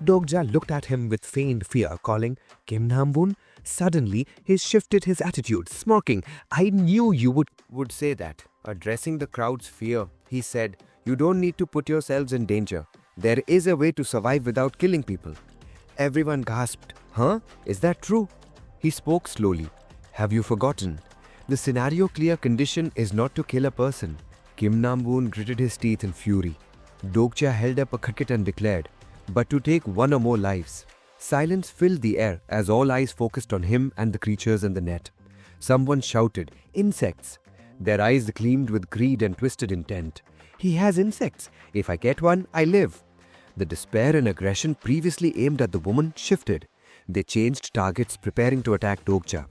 Dokja looked at him with feigned fear, calling, "Kim Namwoon?" Suddenly, he shifted his attitude, smirking. "I knew you would say that." Addressing the crowd's fear, he said, "You don't need to put yourselves in danger. There is a way to survive without killing people." Everyone gasped. "Huh? Is that true?" He spoke slowly. "Have you forgotten? The scenario clear condition is not to kill a person." Kim Namwoon gritted his teeth in fury. Dokja held up a cricket and declared, "But to take 1 or more lives." Silence filled the air as all eyes focused on him and the creatures in the net. Someone shouted, "Insects!" Their eyes gleamed with greed and twisted intent. "He has insects. If I get one, I live." The despair and aggression previously aimed at the woman shifted. They changed targets, preparing to attack Dokja.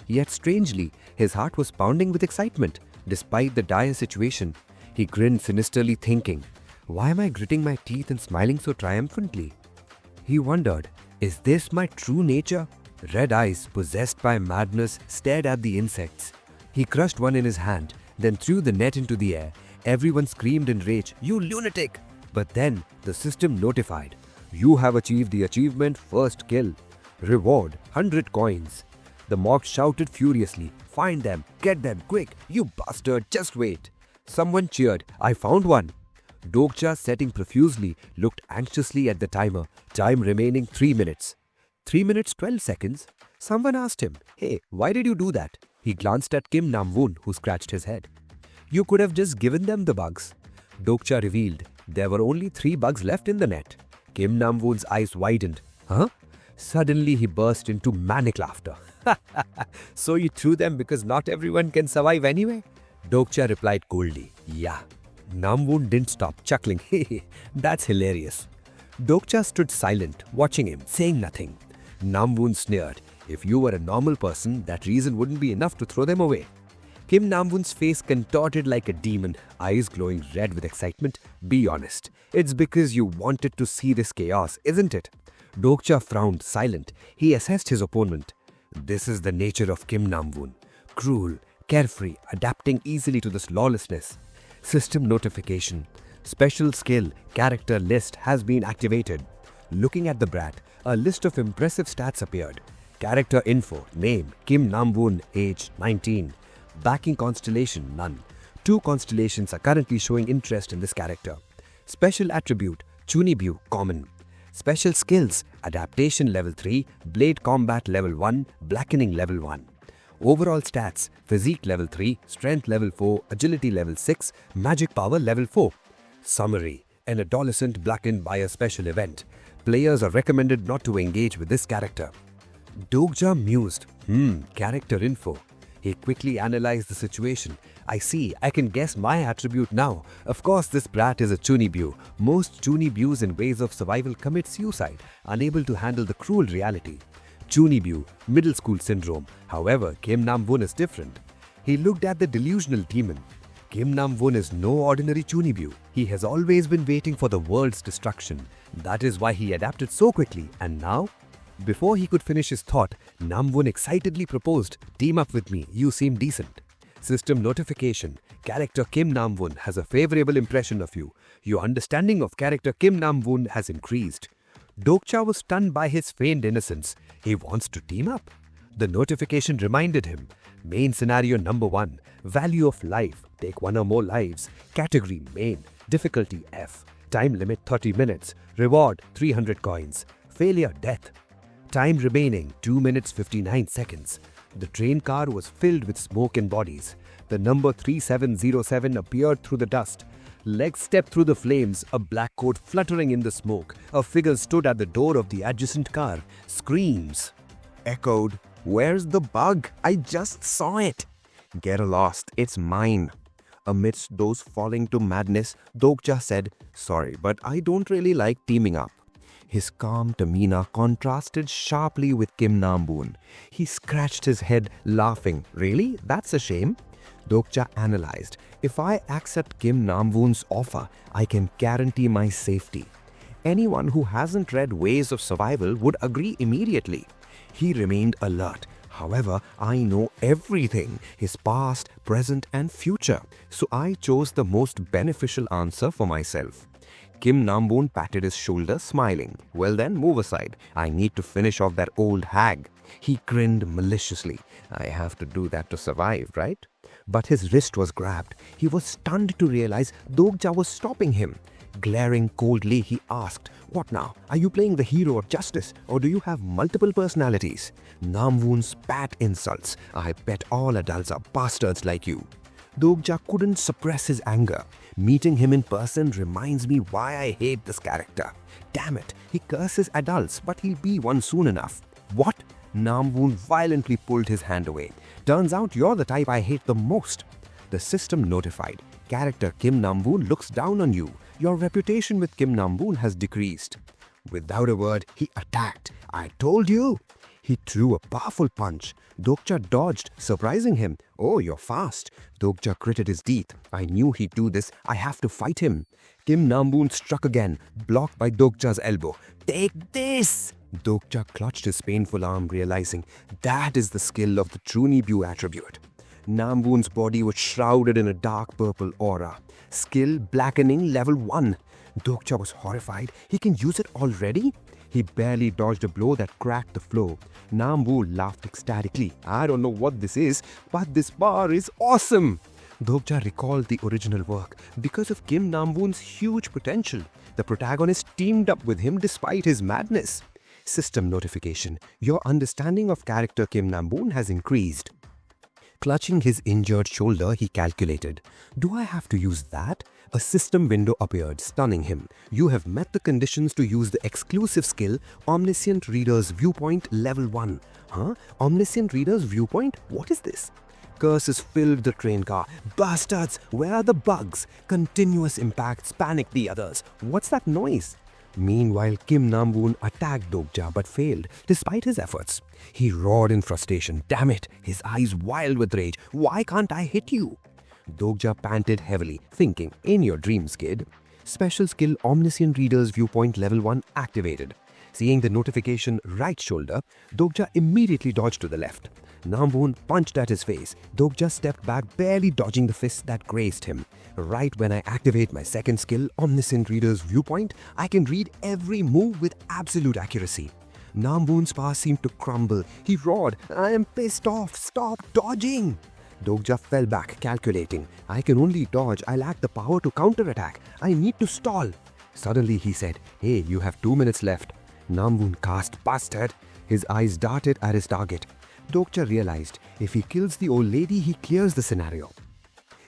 Yet strangely, his heart was pounding with excitement. Despite the dire situation, he grinned sinisterly, thinking, "Why am I gritting my teeth and smiling so triumphantly?" He wondered, is this my true nature? Red eyes, possessed by madness, stared at the insects. He crushed one in his hand, then threw the net into the air. Everyone screamed in rage, "You lunatic!" But then the system notified, "You have achieved the achievement first kill. Reward 100 coins." The mob shouted furiously, "Find them, get them, quick, you bastard, just wait." Someone cheered, "I found one." Dokja, setting profusely, looked anxiously at the timer, time remaining 3 minutes. 3 minutes 12 seconds? Someone asked him, "Hey, why did you do that?" He glanced at Kim Namwoon, who scratched his head. "You could have just given them the bugs." Dokja revealed, there were only 3 bugs left in the net. Kim Namwoon's eyes widened. "Huh?" Suddenly he burst into manic laughter. "So you threw them because not everyone can survive anyway?" Dokja replied coldly, "Yeah." Namwoon didn't stop chuckling. "That's hilarious." Dokja stood silent, watching him, saying nothing. Namwoon sneered, "If you were a normal person, that reason wouldn't be enough to throw them away." Kim Namwoon's face contorted like a demon, eyes glowing red with excitement. "Be honest. It's because you wanted to see this chaos, isn't it?" Dokja frowned, silent. He assessed his opponent. This is the nature of Kim Namwoon. Cruel, carefree, adapting easily to this lawlessness. System notification. Special skill character list has been activated. Looking at the brat, a list of impressive stats appeared. Character info, name, Kim Namwoon, age 19. Backing constellation, none. 2 constellations are currently showing interest in this character. Special attribute, Chunibyu, common. Special skills, adaptation level 3, blade combat level 1, blackening level 1. Overall stats, physique level 3, strength level 4, agility level 6, magic power level 4. Summary, an adolescent blackened by a special event. Players are recommended not to engage with this character. Dokja mused, character info. He quickly analyzed the situation. I see, I can guess my attribute now. Of course, this brat is a Chunibyu. Most Chunibyus in ways of survival commit suicide, unable to handle the cruel reality. Chunibyu, middle school syndrome. However, Kim Namwoon is different. He looked at the delusional demon. Kim Namwoon is no ordinary Chunibyu. He has always been waiting for the world's destruction. That is why he adapted so quickly. And now? Before he could finish his thought, Namwoon excitedly proposed, "Team up with me, you seem decent." System notification. Character Kim Namwoon has a favorable impression of you. Your understanding of character Kim Namwoon has increased. Dokja was stunned by his feigned innocence. He wants to team up. The notification reminded him. Main scenario number 1. Value of life. Take 1 or more lives. Category main. Difficulty F. Time limit 30 minutes. Reward 300 coins. Failure death. Time remaining 2 minutes 59 seconds. The train car was filled with smoke and bodies. The number 3707 appeared through the dust. Legs stepped through the flames, a black coat fluttering in the smoke. A figure stood at the door of the adjacent car. Screams Echoed, "Where's the bug? I just saw it." "Get lost, it's mine." Amidst those falling to madness, Dokja said, "Sorry, but I don't really like teaming up." His calm demeanor contrasted sharply with Kim Namwoon. He scratched his head, laughing. "Really? That's a shame." Dokja analyzed. "If I accept Kim Namwoon's offer, I can guarantee my safety." Anyone who hasn't read Ways of Survival would agree immediately. He remained alert. "However, I know everything, his past, present and future. So I chose the most beneficial answer for myself." Kim Namwoon patted his shoulder, smiling. "Well then, move aside. I need to finish off that old hag." He grinned maliciously. "I have to do that to survive, right?" But his wrist was grabbed. He was stunned to realize Dokja was stopping him. Glaring coldly, he asked, "What now? Are you playing the hero of justice, or do you have multiple personalities?" Namwoon spat insults. "I bet all adults are bastards like you." Dokja couldn't suppress his anger. Meeting him in person reminds me why I hate this character. Damn it, he curses adults, but he'll be one soon enough. "What?" Namwoon violently pulled his hand away. "Turns out you're the type I hate the most." The system notified. Character Kim Namwoon looks down on you. Your reputation with Kim Namwoon has decreased. Without a word, he attacked. "I told you." He threw a powerful punch. Dokja dodged, surprising him. "Oh, you're fast." Dokja gritted his teeth. "I knew he'd do this. I have to fight him." Kim Namwoon struck again, blocked by Dokja's elbow. "Take this!" Dokja clutched his painful arm, realizing that is the skill of the Chunibyu attribute. Namwoon's body was shrouded in a dark purple aura. Skill blackening level 1. Dokja was horrified. He can use it already? He barely dodged a blow that cracked the floor. Namwoon laughed ecstatically. "I don't know what this is, but this bar is awesome." Dokja recalled the original work. Because of Kim Namwoon's huge potential, the protagonist teamed up with him despite his madness. System notification. Your understanding of character Kim Namwoon has increased. Clutching his injured shoulder, he calculated. "Do I have to use that?" A system window appeared, stunning him. "You have met the conditions to use the exclusive skill Omniscient Reader's Viewpoint Level 1. Huh? Omniscient Reader's Viewpoint? What is this? Curses filled the train car. "Bastards! Where are the bugs?" Continuous impacts panicked the others. "What's that noise?" Meanwhile, Kim Namwoon attacked Dokja but failed, despite his efforts. He roared in frustration. "Damn it!" His eyes wild with rage. "Why can't I hit you?" Dokja panted heavily, thinking, "In your dreams, kid." Special skill Omniscient Reader's Viewpoint Level 1 activated. Seeing the notification right shoulder, Dokja immediately dodged to the left. Namwoon punched at his face. Dokja stepped back, barely dodging the fist that grazed him. Right when I activate my second skill, Omniscient Reader's Viewpoint, I can read every move with absolute accuracy. Namwoon's power seemed to crumble. He roared, "I am pissed off. Stop dodging!" Dokja fell back, calculating. "I can only dodge. I lack the power to counterattack. I need to stall." Suddenly he said, "Hey, you have 2 minutes left." Namwoon cast "Bastard." His eyes darted at his target. Dokja realized if he kills the old lady, he clears the scenario.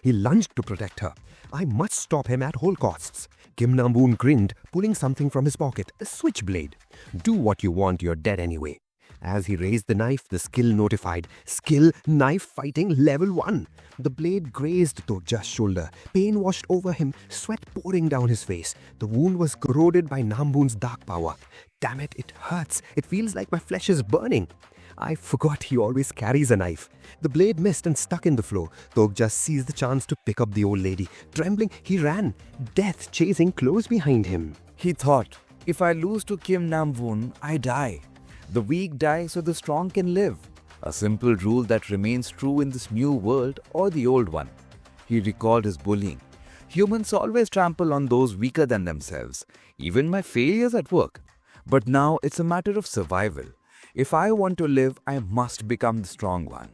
He lunged to protect her. I must stop him at all costs. Kim Namwoon grinned, pulling something from his pocket, a switchblade. "Do what you want, you're dead anyway." As he raised the knife, the skill notified, "Skill Knife Fighting Level 1. The blade grazed Dokja's shoulder. Pain washed over him, sweat pouring down his face. The wound was corroded by Namwoon's dark power. "Damn it, it hurts. It feels like my flesh is burning." I forgot he always carries a knife. The blade missed and stuck in the floor. Dokja seized the chance to pick up the old lady. Trembling, he ran, death chasing close behind him. He thought, if I lose to Kim Namwoon, I die. The weak die so the strong can live. A simple rule that remains true in this new world or the old one. He recalled his bullying. Humans always trample on those weaker than themselves, even my failures at work. But now it's a matter of survival. If I want to live, I must become the strong one.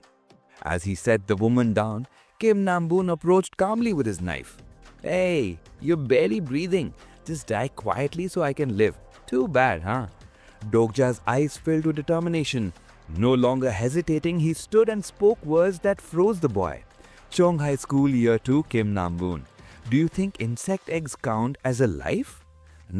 As he set the woman down, Kim Namwoon approached calmly with his knife. "Hey, you're barely breathing. Just die quietly so I can live. Too bad, huh?" Dokja's eyes filled with determination. No longer hesitating, he stood and spoke words that froze the boy. "Chong High School Year 2, Kim Namwoon. Do you think insect eggs count as a life?"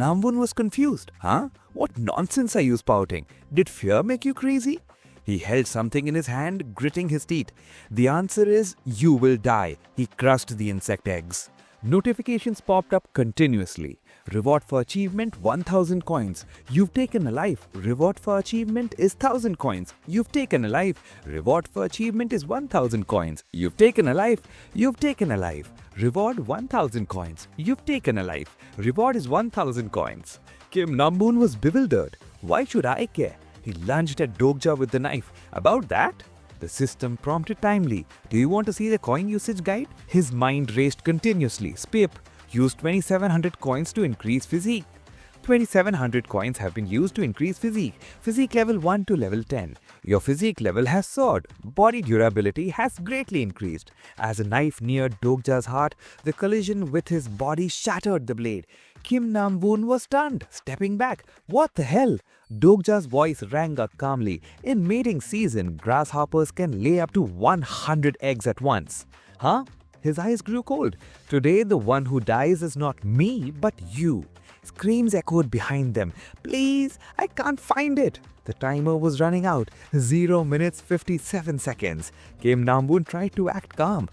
Namwoon was confused. "Huh? What nonsense are you spouting? Did fear make you crazy?" He held something in his hand, gritting his teeth. "The answer is, you will die." He crushed the insect eggs. Notifications popped up continuously. Reward for achievement 1000 coins. You've taken a life. Reward for achievement is 1000 coins. You've taken a life. Reward for achievement is 1000 coins. You've taken a life. You've taken a life. Reward 1000 coins. You've taken a life. Reward is 1000 coins. Kim Namwoon was bewildered. Why should I care? He lunged at Dokja with the knife. "About that?" The system prompted timely. "Do you want to see the coin usage guide?" His mind raced continuously. "Spip. Use 2700 coins to increase physique." 2700 coins have been used to increase physique. Physique level 1 to level 10. Your physique level has soared. Body durability has greatly increased. As a knife neared Dokja's heart, the collision with his body shattered the blade. Kim Namwoon was stunned, stepping back. "What the hell?" Dokja's voice rang out calmly. "In mating season, grasshoppers can lay up to 100 eggs at once." "Huh?" His eyes grew cold. "Today, the one who dies is not me, but you." Screams echoed behind them. "Please, I can't find it." The timer was running out. 0 minutes 57 seconds. Kim Namwoon tried to act calm.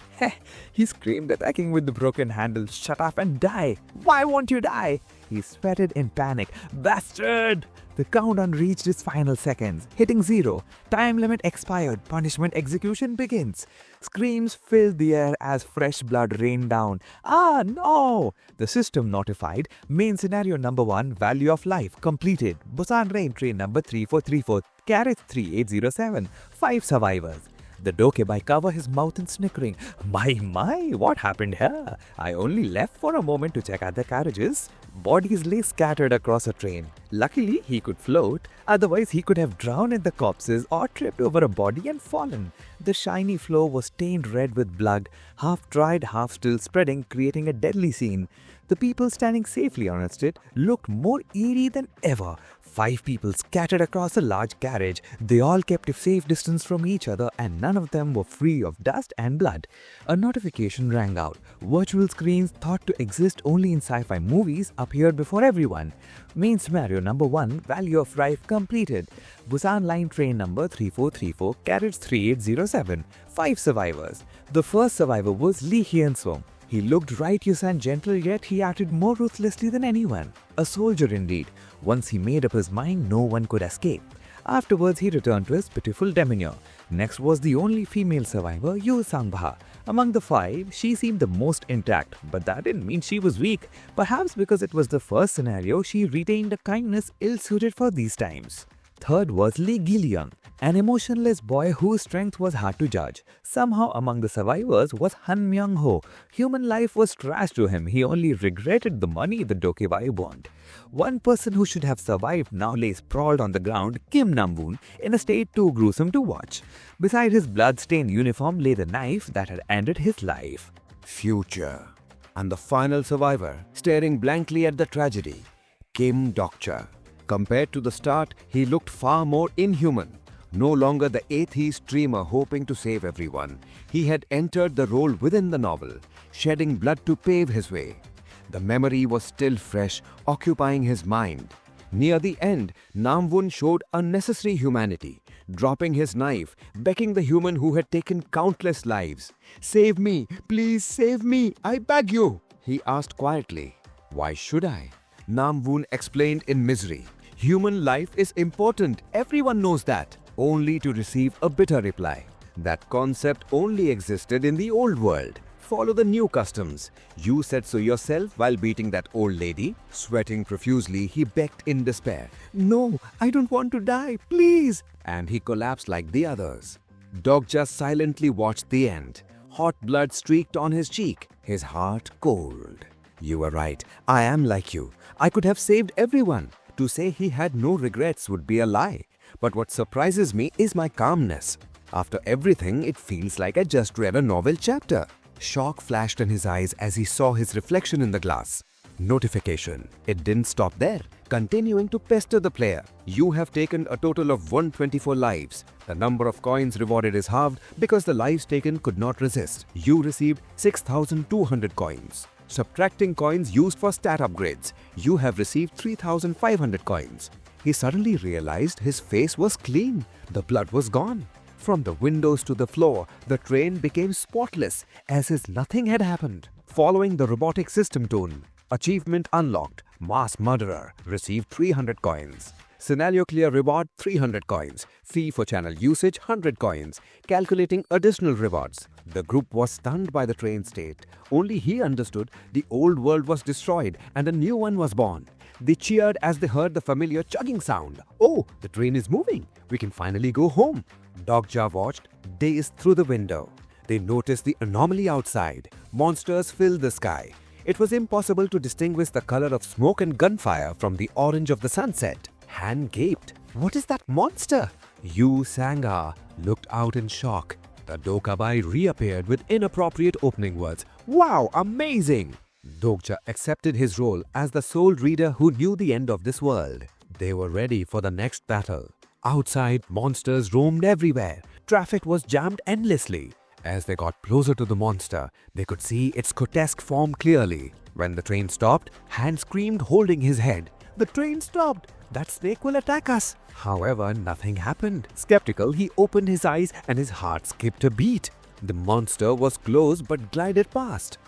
He screamed, attacking with the broken handle. "Shut up and die. Why won't you die?" He sweated in panic. "Bastard!" The countdown reached its final seconds, hitting 0. Time limit expired. Punishment execution begins. Screams filled the air as fresh blood rained down. "Ah, no!" The system notified. Main scenario number 1, value of life, completed. Busan Rain Train number 3434, carriage 3807, 5 survivors. The dokkai covered his mouth in snickering. My, what happened here? I only left for a moment to check out the carriages. Bodies lay scattered across a train. Luckily, he could float. Otherwise, he could have drowned in the corpses or tripped over a body and fallen. The shiny floor was stained red with blood, half dried, half still spreading, creating a deadly scene. The people standing safely on it looked more eerie than ever. 5 people scattered across a large carriage. They all kept a safe distance from each other and none of them were free of dust and blood. A notification rang out. Virtual screens thought to exist only in sci-fi movies appeared before everyone. Main scenario number 1, value of life completed. Busan Line Train number 3434, carriage 3807, 5 survivors. The first survivor was Lee Hyun-sung. He looked righteous and gentle, yet he acted more ruthlessly than anyone. A soldier indeed. Once he made up his mind, no one could escape. Afterwards, he returned to his pitiful demeanor. Next was the only female survivor, Yoo Sang-bha, Among the five, she seemed the most intact, but that didn't mean she was weak. Perhaps because it was the first scenario, she retained a kindness ill-suited for these times. Third was Lee Gillian, an emotionless boy whose strength was hard to judge. Somehow among the survivors was Han Myung-ho. Human life was trash to him. He only regretted the money the Dokkaebai bond. One person who should have survived now lay sprawled on the ground, Kim Nam-woon, in a state too gruesome to watch. Beside his blood-stained uniform lay the knife that had ended his life. Future. And the final survivor, staring blankly at the tragedy, Kim Dokja. Compared to the start, he looked far more inhuman. No longer the atheist dreamer hoping to save everyone. He had entered the role within the novel, shedding blood to pave his way. The memory was still fresh, occupying his mind. Near the end, Nam-woon showed unnecessary humanity, dropping his knife, begging the human who had taken countless lives. "Save me, please save me, I beg you," he asked quietly. "Why should I?" Nam-woon explained in misery. "Human life is important, everyone knows that," only to receive a bitter reply. That concept only existed in the old world. Follow the new customs. You said so yourself while beating that old lady. Sweating profusely, he begged in despair. "No, I don't want to die, please." And he collapsed like the others. Dokja silently watched the end. Hot blood streaked on his cheek, his heart cold. "You were right. I am like you. I could have saved everyone." To say he had no regrets would be a lie. But what surprises me is my calmness. After everything, it feels like I just read a novel chapter. Shock flashed in his eyes as he saw his reflection in the glass. Notification. It didn't stop there, continuing to pester the player. "You have taken a total of 124 lives. The number of coins rewarded is halved because the lives taken could not resist. You received 6,200 coins. Subtracting coins used for stat upgrades, you have received 3,500 coins." He suddenly realized his face was clean. The blood was gone. From the windows to the floor, the train became spotless, as if nothing had happened. Following the robotic system tone, achievement unlocked, mass murderer, received 300 coins. Scenario clear reward 300 coins. Fee for channel usage 100 coins. Calculating additional rewards. The group was stunned by the train state. Only he understood the old world was destroyed and a new one was born. They cheered as they heard the familiar chugging sound. "Oh, the train is moving. We can finally go home." Dokja watched, dazed through the window. They noticed the anomaly outside. Monsters filled the sky. It was impossible to distinguish the color of smoke and gunfire from the orange of the sunset. Han gaped. "What is that monster?" Yu Sangha looked out in shock. The Dokkaebai reappeared with inappropriate opening words. "Wow, amazing!" Dokja accepted his role as the sole reader who knew the end of this world. They were ready for the next battle. Outside, monsters roamed everywhere. Traffic was jammed endlessly. As they got closer to the monster, they could see its grotesque form clearly. When the train stopped, Han screamed, holding his head. "The train stopped! That snake will attack us!" However, nothing happened. Skeptical, he opened his eyes and his heart skipped a beat. The monster was close but glided past.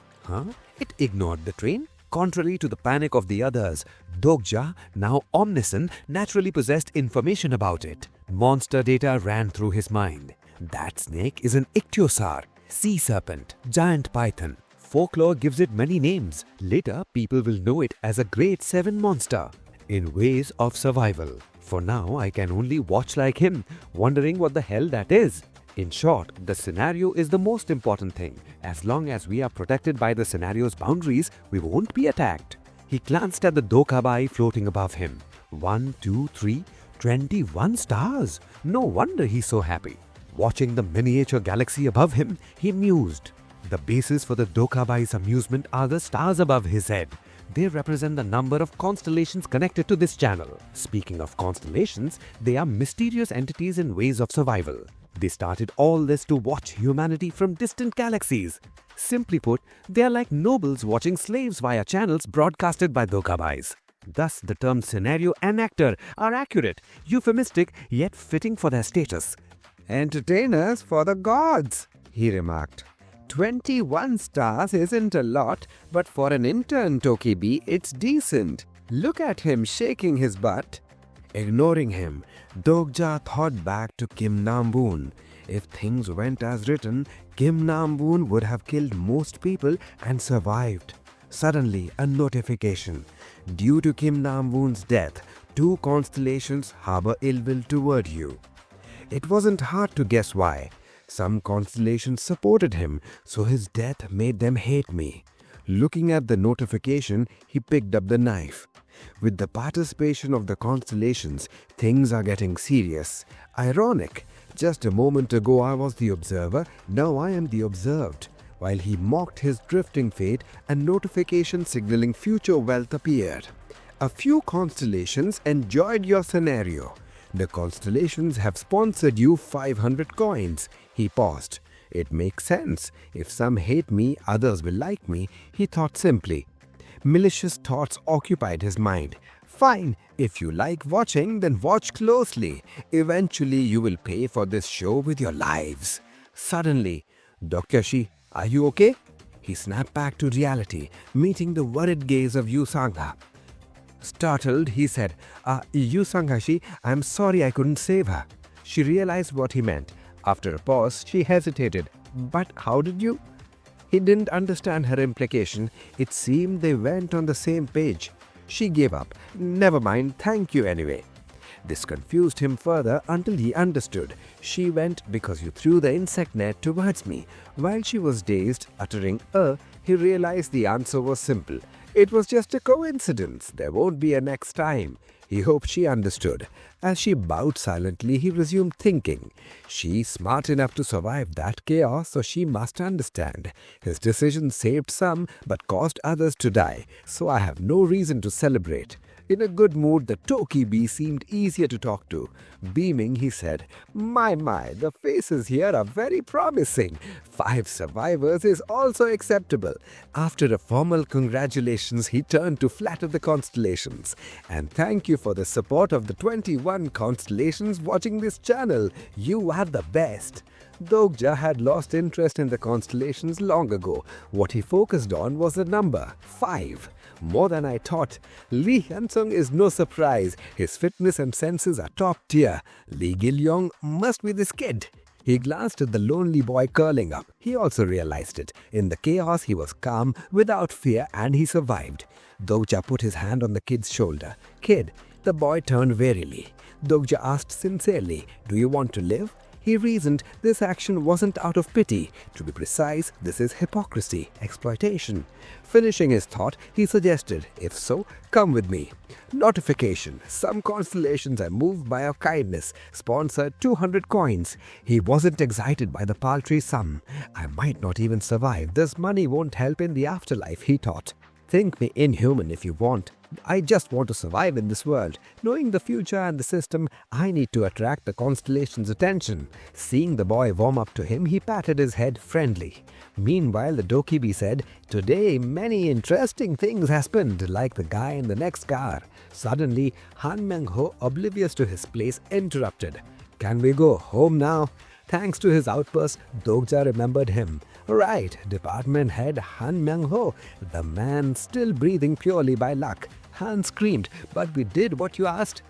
It ignored the train. Contrary to the panic of the others, Dokja, now omniscient, naturally possessed information about it. Monster data ran through his mind. That snake is an ichthyosaur, sea serpent, giant python. Folklore gives it many names. Later, people will know it as a Great Seven monster. In ways of survival. For now, I can only watch like him, wondering what the hell that is. In short, the scenario is the most important thing. As long as we are protected by the scenario's boundaries, we won't be attacked. He glanced at the Dokkaebai floating above him. 1, 2, 3, 21 stars. No wonder he's so happy. Watching the miniature galaxy above him, he mused. The basis for the Dokkaebai's amusement are the stars above his head. They represent the number of constellations connected to this channel. Speaking of constellations, they are mysterious entities in ways of survival. They started all this to watch humanity from distant galaxies. Simply put, they are like nobles watching slaves via channels broadcasted by Dokkaebais. Thus, the terms scenario and actor are accurate, euphemistic, yet fitting for their status. "Entertainers for the gods," he remarked. 21 stars isn't a lot, but for an intern Tokibi, it's decent. Look at him shaking his butt. Ignoring him, Dokja thought back to Kim Nam-woon. If things went as written, Kim Nam-woon would have killed most people and survived. Suddenly, a notification. Due to Kim Nam-woon's death, 2 constellations harbor ill will toward you. It wasn't hard to guess why. Some constellations supported him, so his death made them hate me. Looking at the notification, he picked up the knife. With the participation of the constellations, things are getting serious. Ironic. Just a moment ago I was the observer, now I am the observed. While he mocked his drifting fate, a notification signaling future wealth appeared. A few constellations enjoyed your scenario. The constellations have sponsored you 500 coins. He paused. It makes sense. If some hate me, others will like me, he thought simply. Malicious thoughts occupied his mind. Fine, if you like watching, then watch closely. Eventually you will pay for this show with your lives. Suddenly, Dokja, are you okay? He snapped back to reality, meeting the worried gaze of Yu Sangha. Startled, he said, Yu Sangha, I'm sorry I couldn't save her. She realized what he meant. After a pause, she hesitated. But how did you? He didn't understand her implication. It seemed they went on the same page. She gave up. Never mind, thank you anyway. This confused him further until he understood. She went because you threw the insect net towards me. While she was dazed, uttering he realized the answer was simple. It was just a coincidence. There won't be a next time. He hoped she understood. As she bowed silently, he resumed thinking. She's smart enough to survive that chaos, so she must understand. His decision saved some, but caused others to die, so I have no reason to celebrate. In a good mood, the Tokibi seemed easier to talk to. Beaming, he said, My, the faces here are very promising. 5 survivors is also acceptable. After a formal congratulations, he turned to flatter the constellations. And thank you for the support of the 21 constellations watching this channel. You are the best. Dokja had lost interest in the constellations long ago. What he focused on was the number 5. More than I thought. Lee Hyun-sung is no surprise. His fitness and senses are top tier. Lee Gil-yong must be this kid. He glanced at the lonely boy curling up. He also realized it. In the chaos, he was calm, without fear, and he survived. Dokja put his hand on the kid's shoulder. Kid, the boy turned wearily. Dokja asked sincerely, Do you want to live? He reasoned this action wasn't out of pity. To be precise, this is hypocrisy, exploitation. Finishing his thought, he suggested, if so, come with me. Notification. Some constellations are moved by our kindness. Sponsored 200 coins. He wasn't excited by the paltry sum. I might not even survive. This money won't help in the afterlife, he thought. Think me inhuman if you want. I just want to survive in this world. Knowing the future and the system, I need to attract the constellation's attention. Seeing the boy warm up to him, he patted his head friendly. Meanwhile, the Dokibi said, Today, many interesting things happened, like the guy in the next car. Suddenly, Han Myung-ho, oblivious to his place, interrupted. Can we go home now? Thanks to his outburst, Dokja remembered him. Right, department head Han Myung-ho, the man still breathing purely by luck. Han screamed, but we did what you asked.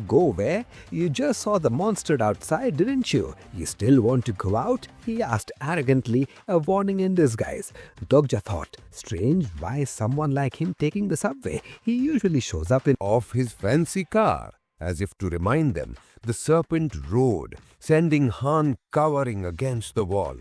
Go where? You just saw the monster outside, didn't you? You still want to go out? He asked arrogantly, a warning in disguise. Dokja thought, strange, why is someone like him taking the subway? He usually shows up in Of his fancy car. As if to remind them, the serpent roared, sending Han cowering against the wall.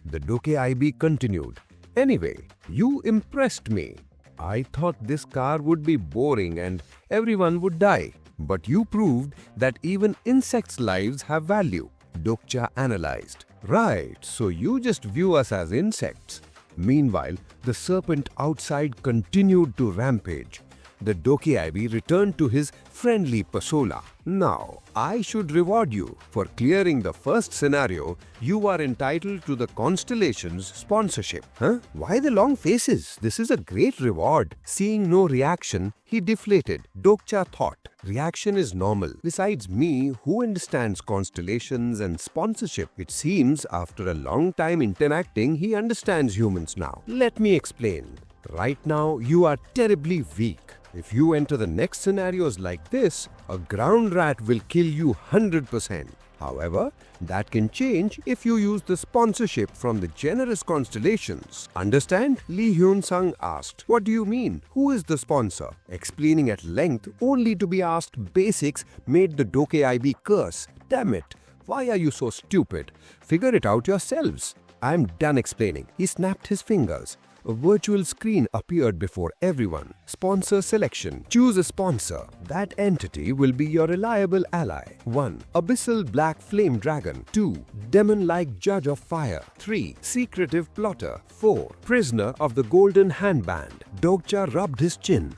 The Dokibi continued. Anyway, you impressed me. I thought this car would be boring and everyone would die. But you proved that even insects' lives have value. Dokja analyzed. Right, so you just view us as insects. Meanwhile, the serpent outside continued to rampage. The Dokibi returned to his friendly persona. Now, I should reward you for clearing the first scenario. You are entitled to the constellation's sponsorship. Why the long faces? This is a great reward. Seeing no reaction, he deflated. Dokja thought, reaction is normal. Besides me, who understands constellations and sponsorship? It seems after a long time interacting, he understands humans now. Let me explain. Right now, you are terribly weak. If you enter the next scenarios like this, a ground rat will kill you 100%. However, that can change if you use the sponsorship from the generous constellations. Understand? Lee Hyun-sung asked, "What do you mean? Who is the sponsor?" Explaining at length only to be asked basics made the Dokei curse. Damn it! Why are you so stupid? Figure it out yourselves. I'm done explaining. He snapped his fingers. A virtual screen appeared before everyone. Sponsor selection. Choose a sponsor. That entity will be your reliable ally. 1. Abyssal Black Flame Dragon. 2. Demon-like Judge of Fire. 3. Secretive Plotter. 4. Prisoner of the Golden Handband. Dokja rubbed his chin.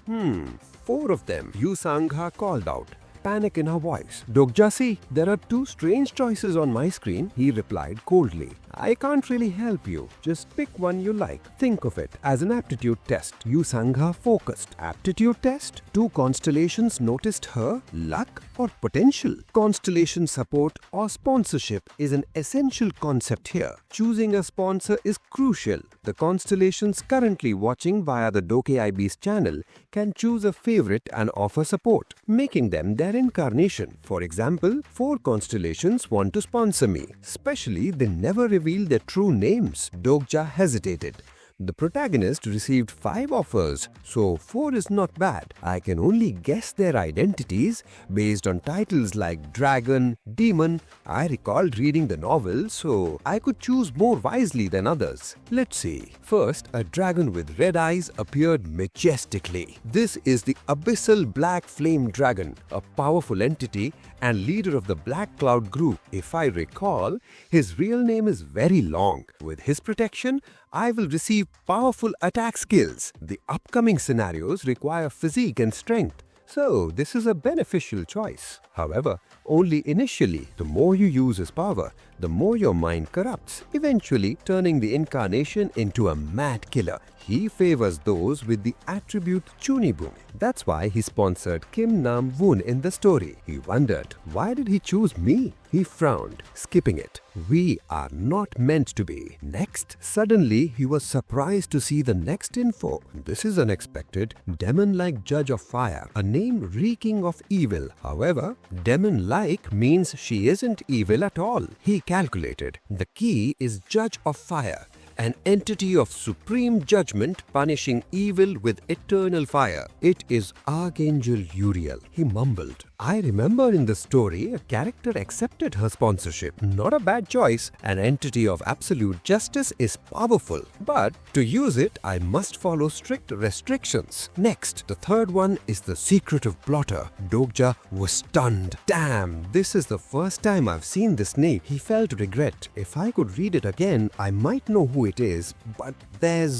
4 of them, Yu Sang-ha called out. Panic in her voice. "Dokja-si, there are 2 strange choices on my screen," he replied coldly. "I can't really help you. Just pick one you like. Think of it as an aptitude test." Yu Sang-ha focused. Aptitude test? 2 constellations noticed her? Luck or potential? Constellation support or sponsorship is an essential concept here. Choosing a sponsor is crucial. The constellations currently watching via the Dokei-IB's channel can choose a favorite and offer support, making them their incarnation. For example, 4 constellations want to sponsor me. Especially, they never reveal their true names. Dokja hesitated. The protagonist received 5 offers, so 4 is not bad. I can only guess their identities based on titles like Dragon, Demon. I recalled reading the novel, so I could choose more wisely than others. Let's see. First, a dragon with red eyes appeared majestically. This is the Abyssal Black Flame Dragon, a powerful entity and leader of the Black Cloud group. If I recall, his real name is very long. With his protection, I will receive powerful attack skills. The upcoming scenarios require physique and strength, so this is a beneficial choice. However, only initially. The more you use his power, the more your mind corrupts, eventually turning the incarnation into a mad killer. He favors those with the attribute Chunibum. That's why he sponsored Kim Nam-woon in the story. He wondered, why did he choose me? He frowned, skipping it. We are not meant to be. Next, suddenly he was surprised to see the next info. This is unexpected. Demon-like Judge of Fire, a name reeking of evil. However, demon-like means she isn't evil at all. He calculated. The key is Judge of Fire, an entity of supreme judgment punishing evil with eternal fire. It is Archangel Uriel, he mumbled. I remember in the story, a character accepted her sponsorship. Not a bad choice. An entity of absolute justice is powerful, but to use it, I must follow strict restrictions. Next, the third one is the Secretive Plotter. Dokja was stunned. Damn, this is the first time I've seen this name. He felt regret. If I could read it again, I might know who it is, but there's